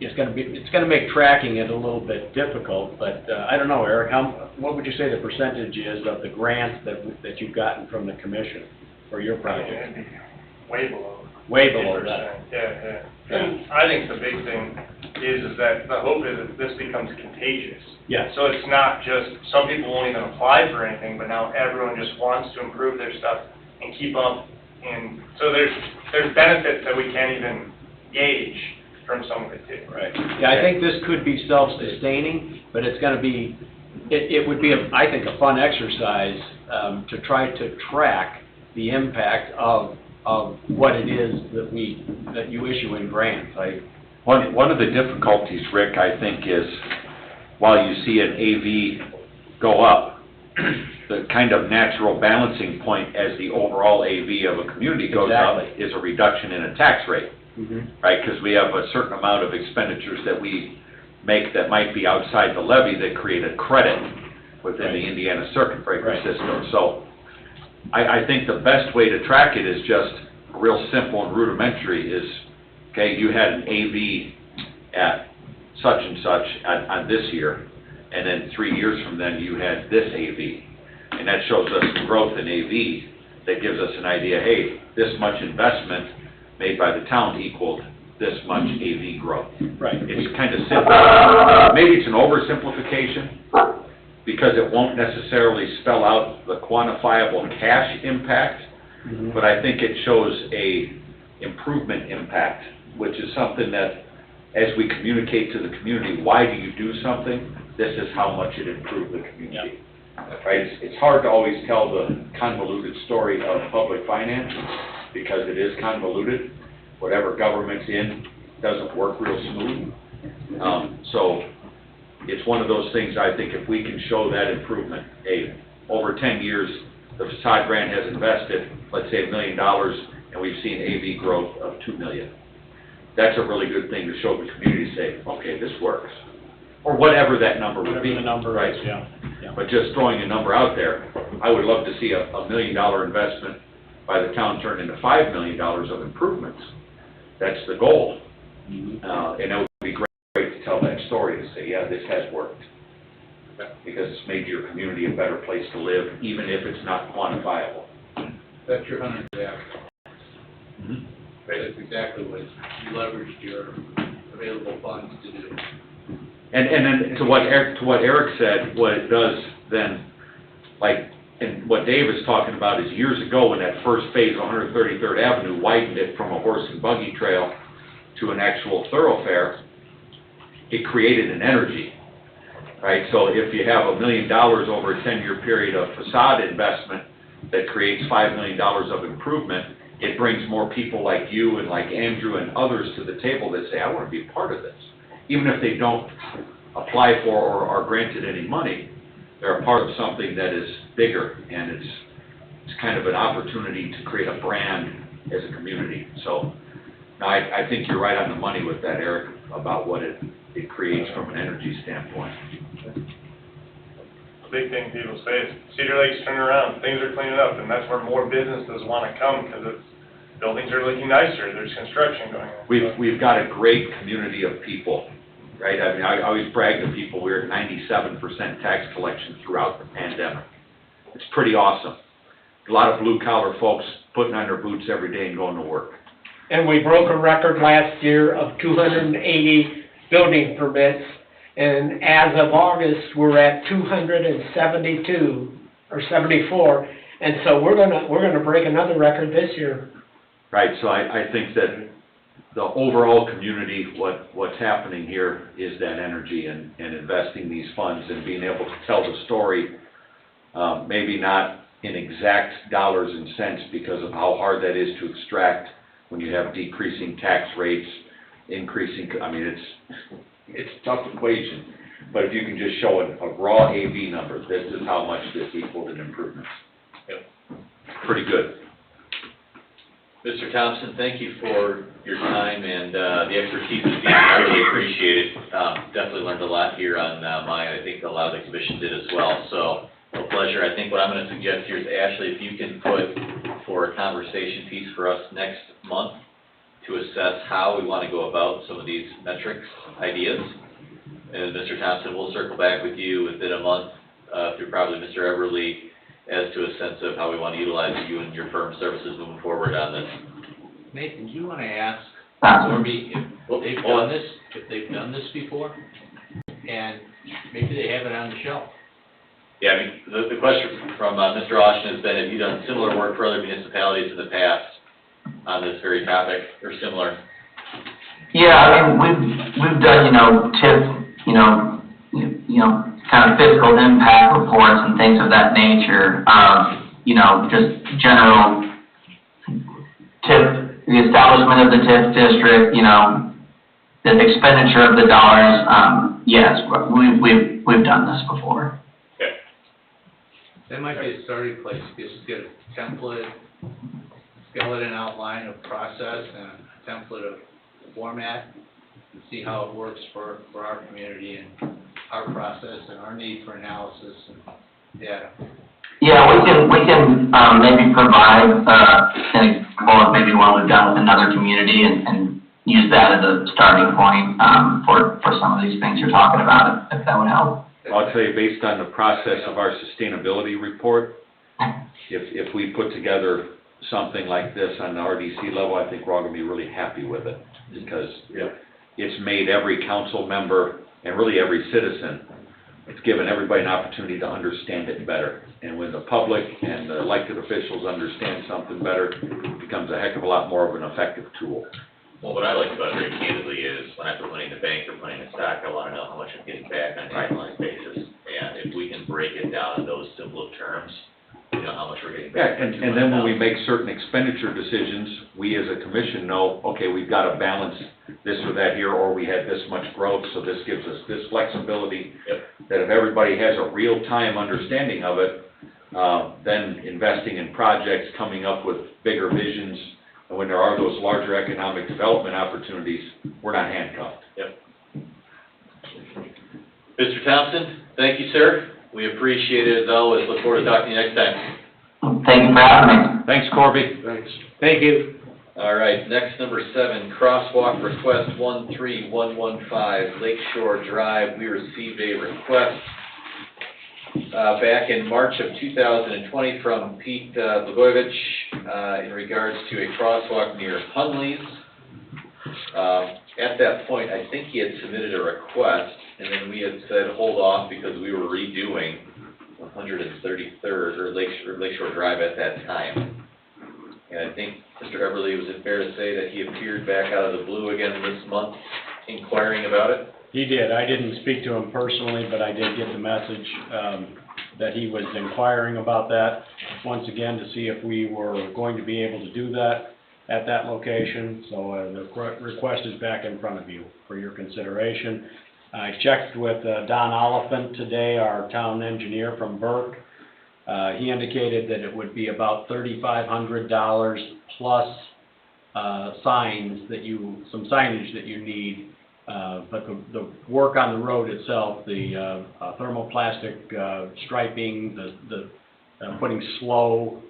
it's going to make tracking it a little bit difficult. But I don't know, Eric, what would you say the percentage is of the grants that you've gotten from the commission for your project? It'd be way below. Way below 50%. that. Yeah. And I think the big thing is that the hope is that this becomes contagious. Yes. So it's not just, some people won't even apply for anything, but now everyone just wants to improve their stuff and keep up. And so there's benefits that we can't even gauge from some of it too. Right. Yeah, I think this could be self-sustaining, but it's going to be, it would be, I think, a fun exercise to try to track the impact of what it is that you issue in grants. One of the difficulties, Rick, I think, is while you see an AV go up, the kind of natural balancing point as the overall AV of a community goes up is a reduction in a tax rate, right? Because we have a certain amount of expenditures that we make that might be outside the levy that create a credit within the Indiana circuit breaker system. So I think the best way to track it is just real simple and rudimentary is, okay, you had an AV at such and such on this year, and then 3 years from then you had this AV. And that shows us the growth in AV that gives us an idea, hey, this much investment made by the town equaled this much AV growth. Right. It's kind of simple. Maybe it's an oversimplification, because it won't necessarily spell out the quantifiable cash impact, but I think it shows a improvement impact, which is something that, as we communicate to the community, why do you do something? This is how much it improved the community. Right? It's hard to always tell the convoluted story of public finance, because it is convoluted. Whatever government's in doesn't work real smooth. So it's one of those things, I think, if we can show that improvement, over 10 years, the facade grant has invested, let's say, $1 million, and we've seen AV growth of $2 million. That's a really good thing to show the community, say, okay, this works. Or whatever that number would be. Whatever the number right? is, yeah. But just throwing a number out there, I would love to see a $1 million investment by the town turn into $5 million of improvements. That's the goal. And it would be great to tell that story, to say, yeah, this has worked. Because it's made your community a better place to live, even if it's not quantifiable. That's your 100 back. That's exactly what you leveraged your available funds to do. And then to what Eric said, what it does then, and what Dave is talking about is years ago when that first phase of 133rd Avenue widened it from a horse and buggy trail to an actual thoroughfare, it created an energy, right? So if you have $1 million over a 10-year period of facade investment that creates $5 million of improvement, it brings more people like you and like Andrew and others to the table that say, I want to be a part of this. Even if they don't apply for or are granted any money, they're a part of something that is bigger, and it's kind of an opportunity to create a brand as a community. So, no, I think you're right on the money with that, Eric, about what it it creates from an energy standpoint. The big thing people say is Cedar Lake's turning around, things are cleaning up, and that's where more businesses wanna come, because it's, buildings are looking nicer, there's construction going on. We've got a great community of people, right? I mean, I always brag to people, we're at 97% tax collection throughout the pandemic. It's pretty awesome. A lot of blue-collar folks putting on their boots every day and going to work. And we broke a record last year of 280 building permits, and as of August, we're at 272, or 74, and so we're gonna break another record this year. Right, so I think that the overall community, what's happening here is that energy and investing these funds and being able to tell the story, maybe not in exact dollars and cents because of how hard that is to extract when you have decreasing tax rates, increasing, I mean, it's a tough equation, but if you can just show a raw AV number, this is how much this equaled in improvements. Yep. Pretty good. Mr. Thompson, thank you for your time and the expertise this evening. I really appreciate it. Definitely learned a lot here on mine. I think a lot of the commission did as well. So, a pleasure. I think what I'm going to suggest here is, Ashley, if you can put for a conversation piece for us next month to assess how we want to go about some of these metrics, ideas. And Mr. Thompson, we'll circle back with you within a month through probably Mr. Everly, as to a sense of how we want to utilize you and your firm's services moving forward on this. Nathan, do you want to ask Corby if they've done this before? And maybe they have it on the shelf. Yeah, I mean, the question from Mr. Austin has been, have you done similar work for other municipalities in the past on this very topic, or similar? Yeah, I mean, we've done, TIF, kind of fiscal impact reports and things of that nature, just general TIF, the establishment of the TIF district, the expenditure of the dollars, yes, we've done this before. Okay. That might be a starting place, just get a template, skeleton outline of process and a template of format, and see how it works for our community and our process and our need for analysis and data. Yeah, we can maybe provide an example of maybe one we've done with another community and use that as a starting point for some of these things you're talking about, if that would help. I'll tell you, based on the process of our sustainability report, if we put together something like this on the RDC level, I think we're all going to be really happy with it, because it's made every council member and really every citizen, it's given everybody an opportunity to understand it better. And when the public and the elected officials understand something better, it becomes a heck of a lot more of an effective tool. Well, what I like about it very candidly is when I put money in the bank or money in the stock, I want to know how much I'm getting back on an annualized basis. And if we can break it down in those simple terms, you know how much we're getting back. Yeah, and then when we make certain expenditure decisions, we as a commission know, okay, we've got to balance this or that here, or we had this much growth, so this gives us this flexibility. Yep. That if everybody has a real-time understanding of it, then investing in projects, coming up with bigger visions, and when there are those larger economic development opportunities, we're not handcuffed. Yep. Mr. Thompson, thank you, sir. We appreciate it as always. Look forward to talking to you next time. Thank you for having me. Thanks, Corby. Thanks. Thank you. All right, next, number 7, crosswalk request 13115, Lakeshore Drive. We received a request back in March of 2020 from Pete Blagojevich in regards to a crosswalk near Hunley's. At that point, I think he had submitted a request, and then we had said hold off because we were redoing 133rd or Lakeshore Drive at that time. And I think, Mr. Everly, was it fair to say that he appeared back out of the blue again this month inquiring about it? He did. I didn't speak to him personally, but I did get the message that he was inquiring about that, once again, to see if we were going to be able to do that at that location. So the request is back in front of you for your consideration. I checked with Don Oliphant today, our town engineer from Burke. He indicated that it would be about $3,500 plus some signage that you need But the work on the road itself, the thermoplastic striping, the putting slow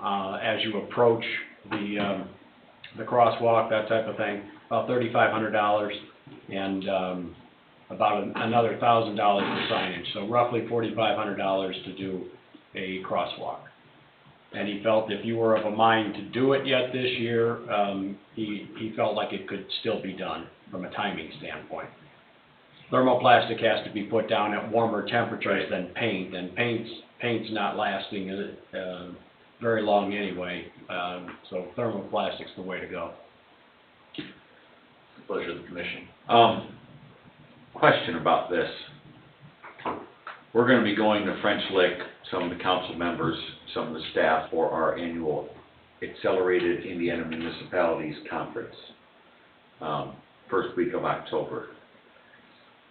as you approach the crosswalk, that type of thing, about $3,500, and about another $1,000 for signage, so roughly $4,500 to do a crosswalk. And he felt if you were of a mind to do it yet this year, he felt like it could still be done from a timing standpoint. Thermoplastic has to be put down at warmer temperatures than paint, and paint's not lasting very long anyway, so thermoplastic's the way to go. Pleasure of the commission. Question about this. We're gonna be going to French Lick, some of the council members, some of the staff, for our annual Accelerated Indiana Municipalities Conference, first week of October.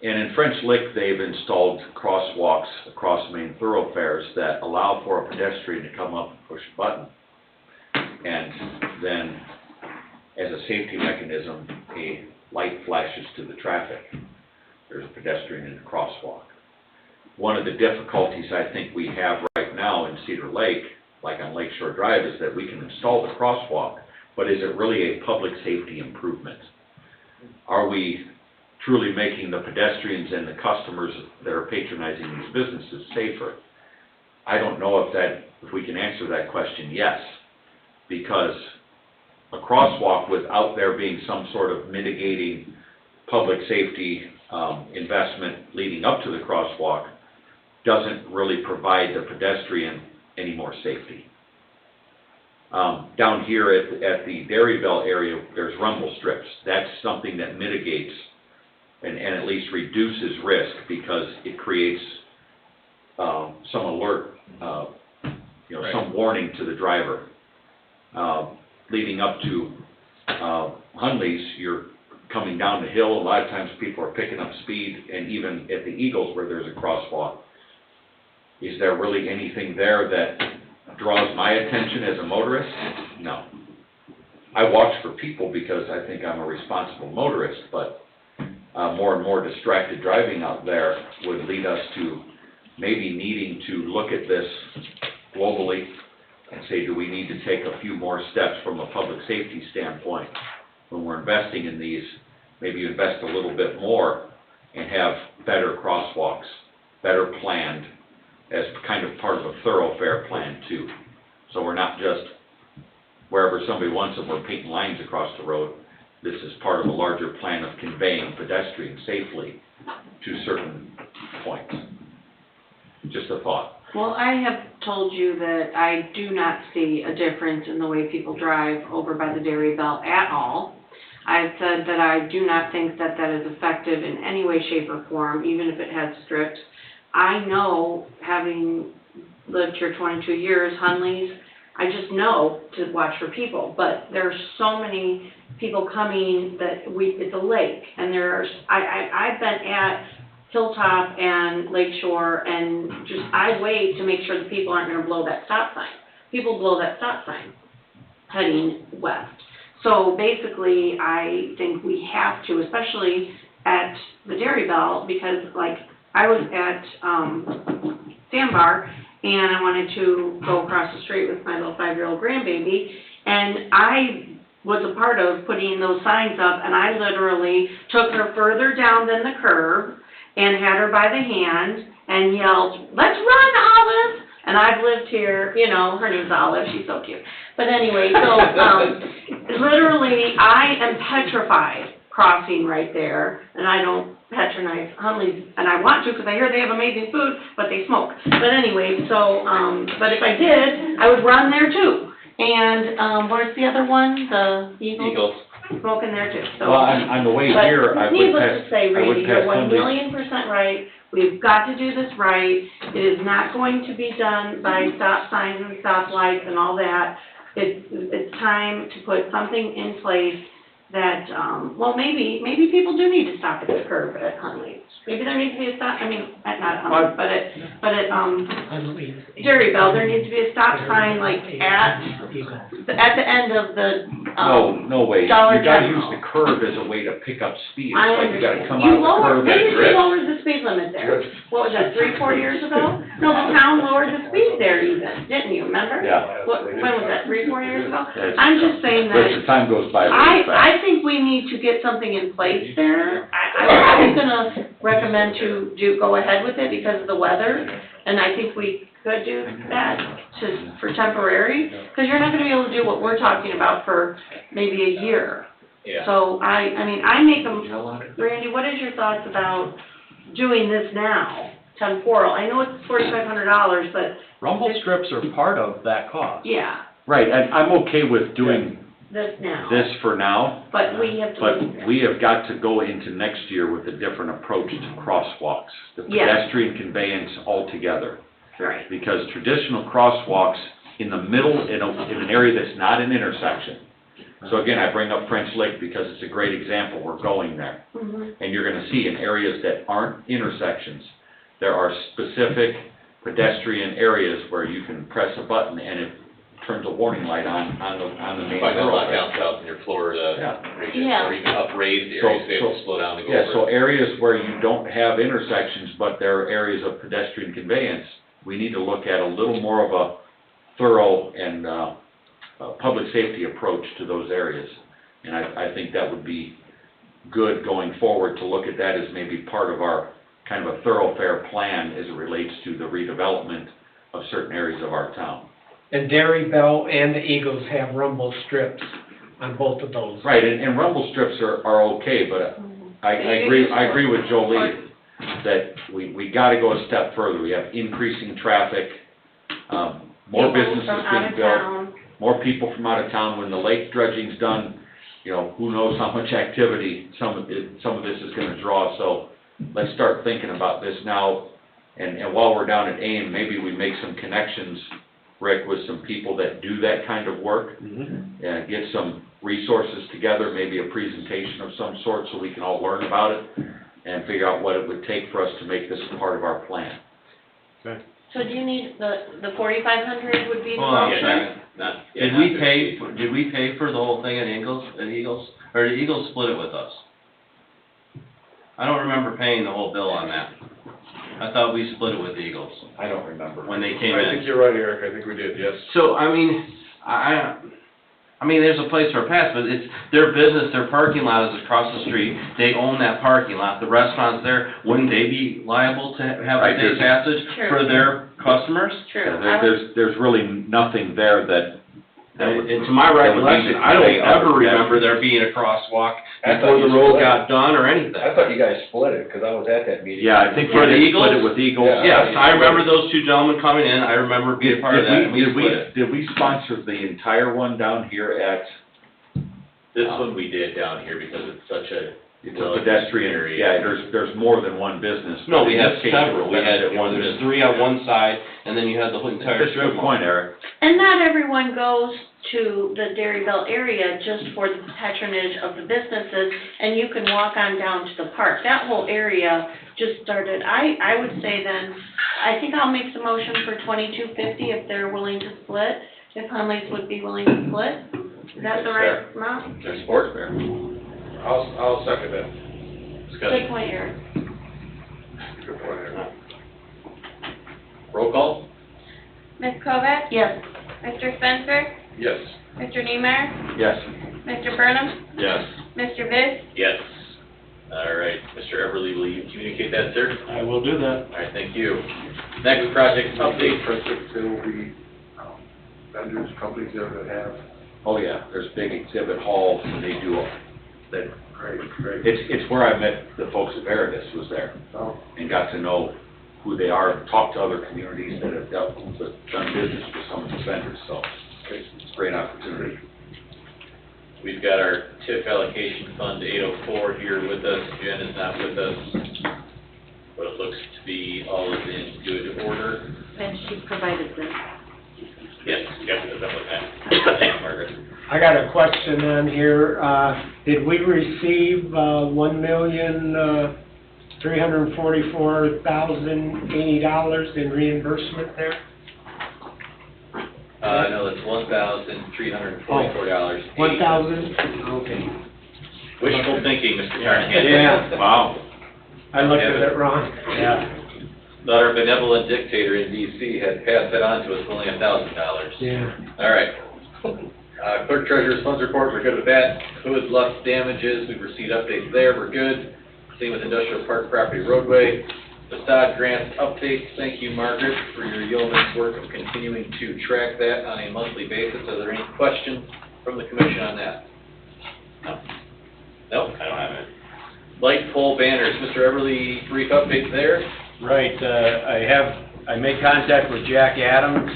And in French Lick, they've installed crosswalks across main thoroughfares that allow for a pedestrian to come up and push a button. And then, as a safety mechanism, a light flashes to the traffic. There's a pedestrian in the crosswalk. One of the difficulties I think we have right now in Cedar Lake, like on Lakeshore Drive, is that we can install the crosswalk, but is it really a public safety improvement? Are we truly making the pedestrians and the customers that are patronizing these businesses safer? I don't know if we can answer that question, yes, because a crosswalk without there being some sort of mitigating public safety investment leading up to the crosswalk doesn't really provide the pedestrian any more safety. Down here at the Dairy Bell area, there's rumble strips. That's something that mitigates and at least reduces risk, because it creates some alert, some warning to the driver. Leading up to Hunley's, you're coming down the hill, a lot of times people are picking up speed, and even at the Eagles where there's a crosswalk, is there really anything there that draws my attention as a motorist? No. I watch for people because I think I'm a responsible motorist, but more and more distracted driving out there would lead us to maybe needing to look at this globally and say, do we need to take a few more steps from a public safety standpoint when we're investing in these? Maybe invest a little bit more and have better crosswalks, better planned, as kind of part of a thoroughfare plan too. So we're not just wherever somebody wants them, we're painting lines across the road. This is part of a larger plan of conveying pedestrians safely to certain points. Just a thought. Well, I have told you that I do not see a difference in the way people drive over by the Dairy Bell at all. I've said that I do not think that that is effective in any way, shape, or form, even if it has strips. I know, having lived here 22 years, Hunley's, I just know to watch for people, but there are so many people coming that it's a lake, and I've been at Hilltop and Lakeshore, and I wait to make sure the people aren't going to blow that stop sign. People blow that stop sign heading west. So basically, I think we have to, especially at the Dairy Bell, because like I was at Sandbar, and I wanted to go across the street with my little 5-year-old grandbaby, and I was a part of putting those signs up, and I literally took her further down than the curb and had her by the hand and yelled, "Let's run, Olive!" And I've lived here, her name's Olive, she's so cute. But anyway, so literally I am petrified crossing right there, and I don't patronize Hunley's, and I want to because I hear they have amazing food, but they smoke. But anyway, so, but if I did, I would run there too. And where's the other one? The Eagles? Smoking there too. So, well, on the way here, I would needless to say, I would Randy, you're pass 1,000,000% right. We've got to do this right. It is not going to be done by stop signs and stop lights and all that. It's time to put something in place that, well, maybe people do need to stop at the curb at Hunley's, maybe there needs to be a stop, I mean, not Hummus, but at, Dairy Bell, there needs to be a stop sign, like, at the end of the, No way. Dollar You gotta General. use the curve as a way to pick up speed. I It's like you gotta understand. come You out of the lowered, curve when and did you drift. lower the speed limit there? What was that, 3, 4 years ago? No, the town lowered the speed there even, didn't you, remember? Yeah. When was that, 3, 4 years ago? It's- I'm just saying But the that, time goes by really fast. I think we need to get something in place there. I was gonna recommend to go ahead with it because of the weather, and I think we could do that for temporary, because you're not gonna be able to do what we're talking about for maybe a year. Yeah. So I mean, I make them, Randy, what is your thoughts about doing this now, temporal? I know it's $4,500, but, Rumble strips are part of that cost. yeah, Right, and I'm okay with doing this now. this for now, But we have to. but we have got to go into next year with a different approach to crosswalks, the Yes. pedestrian conveyance altogether. Right. Because traditional crosswalks in the middle, in an area that's not an intersection. So again, I bring up French Lake because it's a great example, we're going there. Mhm. And you're gonna see in areas that aren't intersections, there are specific pedestrian areas where you can press a button and it turns a warning light on the main Like a lot thoroughfare. down south in your Florida Yeah. region, Yeah. or even up raised So- areas, they have to so- slow down to go Yeah, over. so areas where you don't have intersections, but there are areas of pedestrian conveyance, we need to look at a little more of a thorough and, public safety approach to those areas. And I think that would be good going forward to look at that as maybe part of our kind of a thoroughfare plan as it relates to the redevelopment of certain areas of our town. And Dairy Bell and the Eagles have rumble strips on both of those. Right, and rumble strips are okay, but I agree with Jolie that we gotta go a step further. We have increasing traffic, more People businesses from out being of built, town. more people from out of town. When the lake dredging's done, you know, who knows how much activity some of this is gonna draw. So let's start thinking about this now. And while we're down at AIM, maybe we make some connections, Rick, with some people that do that kind of work. And get some resources together, maybe a presentation of some sort, so we can all learn about it and figure out what it would take for us to make this a part of our plan. So do you need, the 4,500 would be the Hold on, motion? Did we pay for the whole thing at Eagles, or did Eagles split it with us? I don't remember paying the whole bill on that. I thought we split it with the Eagles I don't remember. when they came I think in. you're right, Eric, I think we did, yes. So, I mean, I mean, there's a place for a pass, but it's their business, their parking lot is across the street, they own that parking lot, the restaurant's there, wouldn't they be liable to have a Right, day passage True. for their customers? True. Yeah, there's really nothing there that would. And to my that would mean recollection, that I don't they ever other remember pedestrians- there being a crosswalk I thought before the you road split it. got done or anything. I thought you guys split it, because I was at that meeting. Yeah, I think For we the did split it Eagles? with Eagles. Yeah. Yes, I remember those two gentlemen coming in, I remember being part of that, and we split it. Did we sponsor the entire one down here at, This one we did down here because it's such a. it's a pedestrian area, yeah, there's more than one business. No, we In had this case, several, we had, benefit one there was business. 3 on one side, and then you had the whole entire That's a strip good mall. point, Eric. And not everyone goes to the Dairy Bell area just for the patronage of the businesses, and you can walk on down to the park. That whole area just started, I would say then, I think I'll make the motion for $22.50 if they're willing to split, if Hunley's would be willing to split. Is that the right amount? There's sports fair. I'll second that. Good point, Eric. Good point, Eric. Roll call? Ms. Kovac? Yes. Mr. Spencer? Yes. Mr. Niemeyer? Yes. Mr. Burnham? Yes. Mr. Viz? Yes. All right, Mr. Everly, will you communicate that, sir? I will do that. All right, thank you. Next project update. There will be vendors, companies there that have. Oh, yeah, there's big exhibit halls, and they do, that, Great. it's where I met the folks at Veritas, was there, Oh, and got to know who they are, talked to other communities that have done business with some of the vendors, so it's a great opportunity. We've got our TIF allocation fund 804 here with us. Jen is not with us, but it looks to be all is in good order. And she provided this. Yes, that's what I'm looking at. Thanks, Margaret. I got a question on here. Did we receive $1 million $344,080 in reimbursement there. No, it's $1,344. 1,000, okay. Wishful thinking, Mr. Carnahan. Yeah. Wow. I looked at it wrong. Yeah. Thought our benevolent dictator in DC had passed that on to us, only $1,000. Yeah. All right. Clerk treasurer's funds report, we're good with that. Hood Luft damages, we've received updates there, we're good. Same with industrial park property roadway. Facade grants updates, thank you, Margaret, for your yeoman's work of continuing to track that on a monthly basis. Are there any questions from the commission on that? No? Nope, I don't have it. Light pole banners, Mr. Everly, brief update there? Right, I made contact with Jack Adams,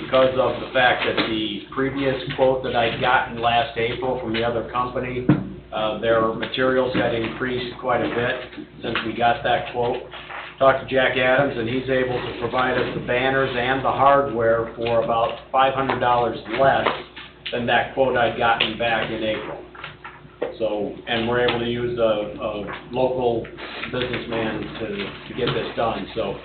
because of the fact that the previous quote that I'd gotten last April from the other company, their materials had increased quite a bit since we got that quote. Talked to Jack Adams, and he's able to provide us the banners and the hardware for about $500 less than that quote I'd gotten back in April. So, and we're able to use a local businessman to get this done. So,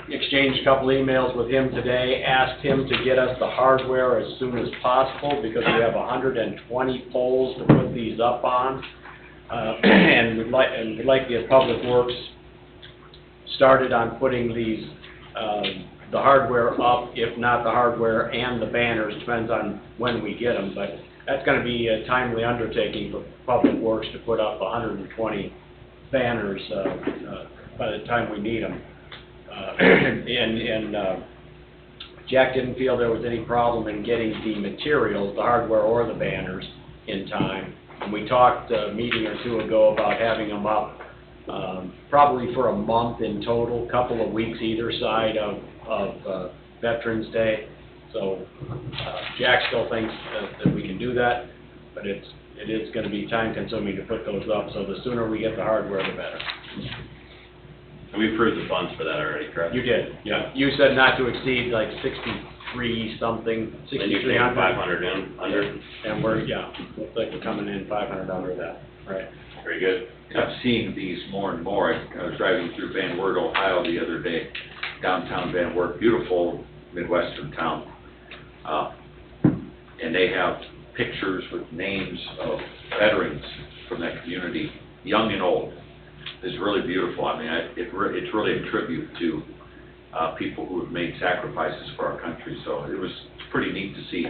exchanged a couple emails with him today, asked him to get us the hardware as soon as possible because we have 120 poles to put these up on. And we'd like to get Public Works started on putting these, the hardware up, if not the hardware and the banners, depends on when we get them. But that's going to be a timely undertaking for Public Works to put up 120 banners by the time we need them. Jack didn't feel there was any problem in getting the materials, the hardware or the banners, in time. And we talked a meeting or two ago about having them up probably for a month in total, couple of weeks either side of Veterans Day. So Jack still thinks that we can do that, but it is going to be time consuming to put those up. So the sooner we get the hardware, the better. And we approved the funds for that already, correct? You did, yeah. You said not to exceed like 63 something, 6,300. 500 in, under? And we're, yeah, looks like we're coming in 500 under that, right. Very good. I'm seeing these more and more. I was driving through Van Wert, Ohio the other day, downtown Van Wert, beautiful Midwestern town. And they have pictures with names of veterans from that community, young and old. It's really beautiful. I mean, it's really a tribute to people who have made sacrifices for our country. So it was pretty neat to see.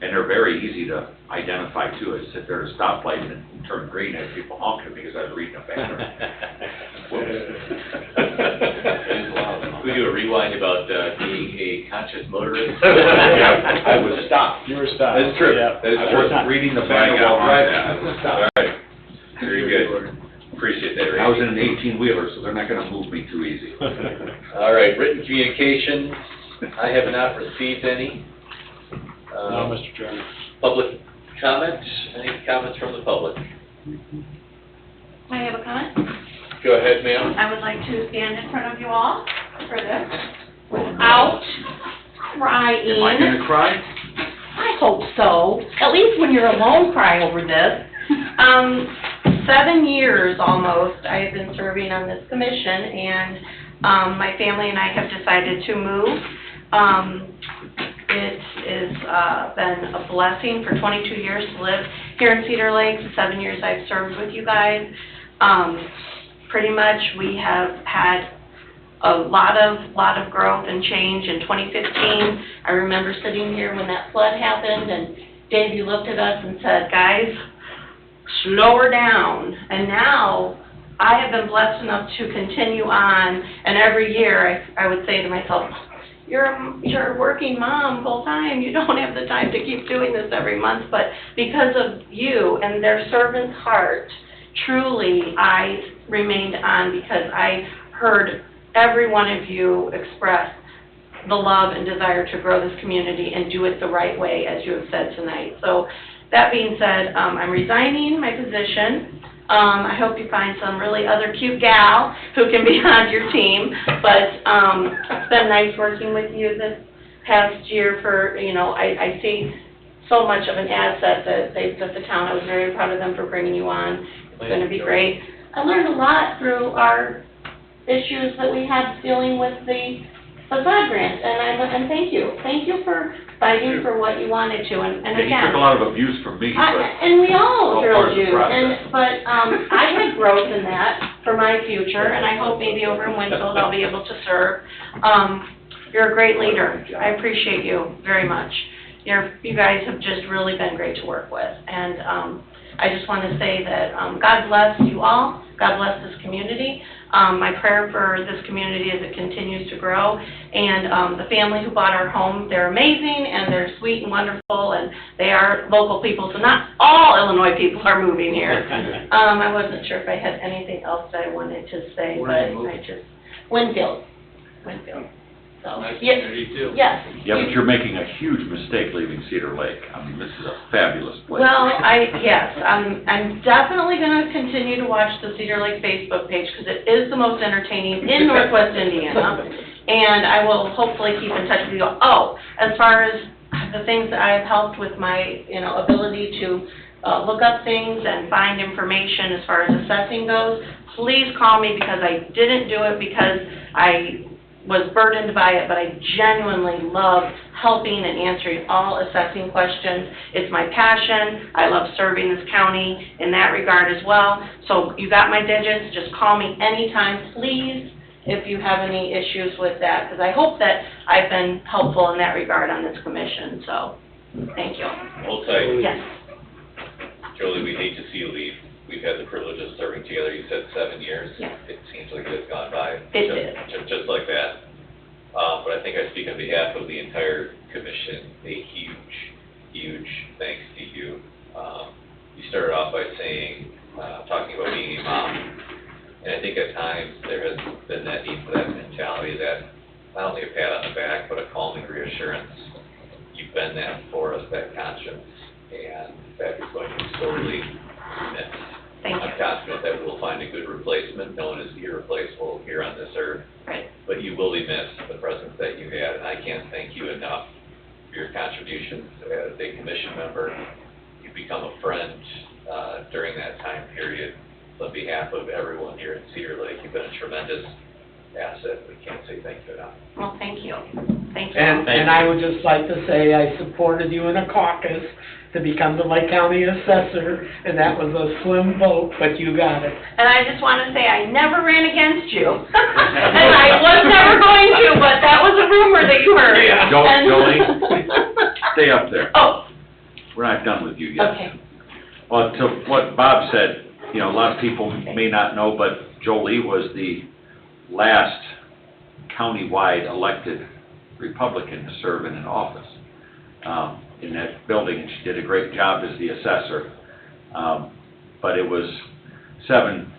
And they're very easy to identify too. I sit there at a stoplight and turn green and people honking because I was reading a banner. We do a rewind about being a conscious motorist. I was stopped. You were stopped. That's true. Yeah. That is I true. wasn't reading the banner while driving. I was stopped. All right. Very good. Appreciate that, Randy. I was in an 18-wheeler, so they're not going to move me too easy. All right, written communications, I have not received any. No, Mr. Chairman. Public comments, any comments from the public? I have a comment. Go ahead, ma'am. I would like to stand in front of you all for this without crying. Am I going to cry? I hope so. At least when you're alone, cry over this. 7 years almost I have been serving on this commission, and my family and I have decided to move. It has been a blessing for 22 years to live here in Cedar Lake, the 7 years I've served with you guys. Pretty much we have had a lot of growth and change. In 2015, I remember sitting here when that flood happened, and Dave, you looked at us and said, guys, slow her down. And now I have been blessed enough to continue on, and every year I would say to myself, you're a working mom full time. You don't have the time to keep doing this every month. But because of you and their servant's heart, truly I remained on because I heard every one of you express the love and desire to grow this community and do it the right way, as you have said tonight. So that being said, I'm resigning my position. I hope you find some really other cute gal who can be on your team, but it's been nice working with you this past year for, I see so much of an asset that they've put the town. I was very proud of them for bringing you on. It's going to be great. I learned a lot through our issues that we had dealing with the facade grant, and thank you. Thank you for fighting for what you wanted to, and Yeah, he again. took a lot of abuse from me, but And we all all part drilled of the you, process. but I had growth in that for my future, and I hope maybe over in Winfield I'll be able to serve. You're a great leader. I appreciate you very much. You guys have just really been great to work with, and I just want to say that God bless you all. God bless this community. My prayer for this community as it continues to grow, and the family who bought our home, they're amazing, and they're sweet and wonderful, and they are local people, so not all Illinois people are moving here. I wasn't sure if I had anything else that I wanted to say, but I just, Winfield. So, Nice yes, community too. yes. yeah, but you're making a huge mistake leaving Cedar Lake. I mean, this is a fabulous place. Well, yes, I'm definitely gonna continue to watch the Cedar Lake Facebook page, because it is the most entertaining in Northwest Indiana, and I will hopefully keep in touch with you. Oh, as far as the things that I've helped with my, ability to look up things and find information as far as assessing goes, please call me, because I didn't do it because I was burdened by it, but I genuinely love helping and answering all assessing questions. It's my passion. I love serving this county in that regard as well. So you got my digits. Just call me anytime, please, if you have any issues with that, because I hope that I've been helpful in that regard on this commission. So, thank you. Hold tight. Yes. Jolie, we hate to see you leave. We've had the privilege of serving together. You said 7 years. Yeah. It seems like it has gone by. It did. Just like that. But I think I speak on behalf of the entire commission. A huge thanks to you. You started off by saying, talking about being a mom. And I think at times there has been that need for that mentality, that not only a pat on the back, but a calming reassurance. You've been that for us, that conscience, and that is going to be sorely missed. Thank you. I'm confident that we'll find a good replacement. No one is irreplaceable here on this earth. Right. But you will be missed, the presence that you had, and I can't thank you enough for your contributions as a commission member. You've become a friend during that time period. So on behalf of everyone here in Cedar Lake, you've been a tremendous asset. We can't say thank you enough. Well, thank you. Thank you. And I would just like to say I supported you in a caucus to become the Lake County Assessor, and that was a slim vote, but you got it. And I just want to say I never ran against you. And I was never going to, but that was a rumor that you heard. Yeah. Jolie, stay up there. Oh, We're not done with you yet. okay. Well, to what Bob said, a lot of people may not know, but Jolie was the last countywide elected Republican to serve in an office in that building, and she did a great job as the assessor. But it was seven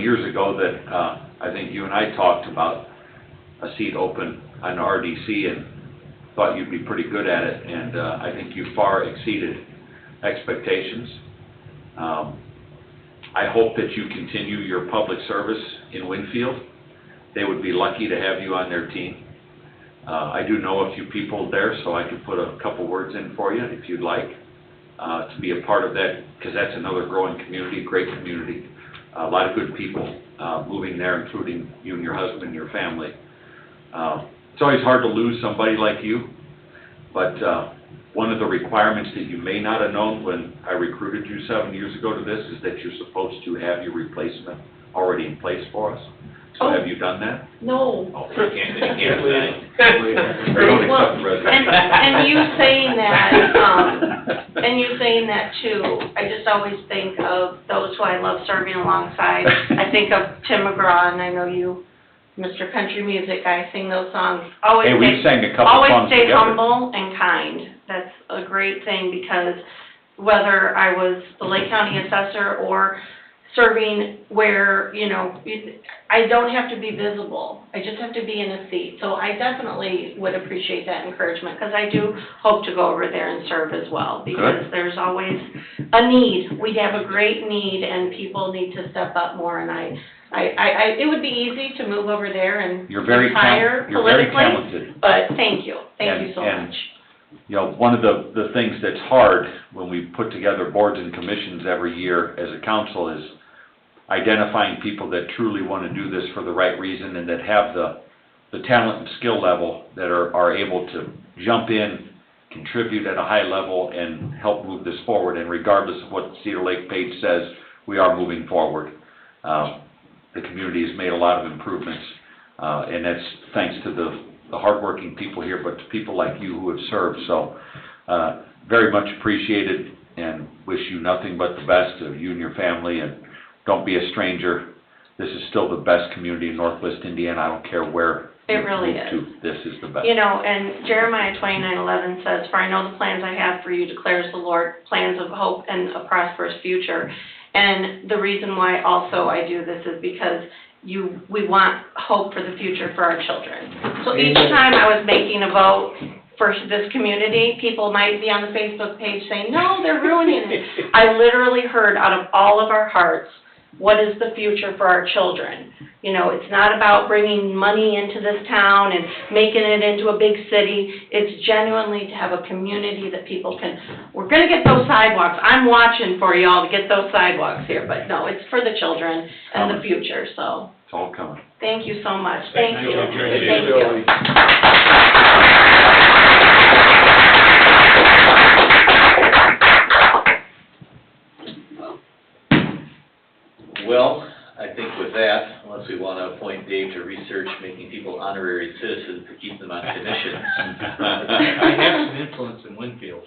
years ago that I think you and I talked about a seat open on RDC, and thought you'd be pretty good at it, and I think you far exceeded expectations. I hope that you continue your public service in Winfield. They would be lucky to have you on their team. I do know a few people there, so I could put a couple words in for you if you'd like, to be a part of that, because that's another growing community, great community. A lot of good people moving there, including you and your husband and your family. It's always hard to lose somebody like you, but one of the requirements that you may not have known when I recruited you 7 years ago to this is that you're supposed to have your replacement already in place for us. So have you done that? No. Oh, you can't resign. Or don't accept the resignation? And you saying that too, I just always think of those who I love serving alongside. I think of Tim McGraw, and I know you, Mr. Country Music guy, sing those songs. Hey, we've sang a couple Always songs stay together. humble and kind. That's a great thing, because whether I was the Lake County Assessor or serving where, I don't have to be visible. I just have to be in a seat. So I definitely would appreciate that encouragement, because I do hope to go over there and serve as well, because there's always a need. We have a great need, and people need to step up more, and it would be easy to move over there and retire you're very politically, talented. but thank you. Thank you so much. One of the things that's hard when we put together boards and commissions every year as a council is identifying people that truly want to do this for the right reason and that have the talent and skill level that are able to jump in, contribute at a high level, and help move this forward. And regardless of what Cedar Lake page says, we are moving forward. The community has made a lot of improvements, and that's thanks to the hardworking people here, but to people like you who have served. So, very much appreciated, and wish you nothing but the best of you and your family, and don't be a stranger. This is still the best community in Northwest Indiana. I don't care where It really you move is. to. This is the best. You know, and Jeremiah 29:11 says, "For I know the plans I have for you, declares the Lord, plans of hope and a prosperous future." And the reason why also I do this is because we want hope for the future for our children. So each time I was making a vote for this community, people might be on the Facebook page saying, "No, they're ruining it." I literally heard out of all of our hearts, what is the future for our children? You know, it's not about bringing money into this town and making it into a big city. It's genuinely to have a community that people can, we're gonna get those sidewalks. I'm watching for y'all to get those sidewalks here, but no, it's for the children and the future, so. It's all coming. Thank you so much. Thank you. Thank you. Well, I think with that, unless we want to appoint Dave to research making people honorary citizens to keep them on commission. I have some influence in Winfield.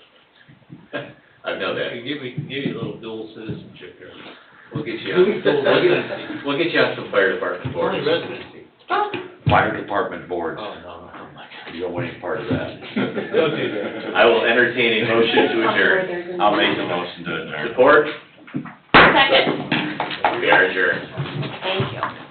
I know that. We can give you a little dual citizenship here. We'll get you on, we'll get you on some fire department boards. Only residency. Fire department boards. Oh, no, oh my God. You don't want any part of that. Don't do that. I will entertain a motion to adjourn. I'll make the motion to adjourn. Support? Second. We are adjourned. Thank you.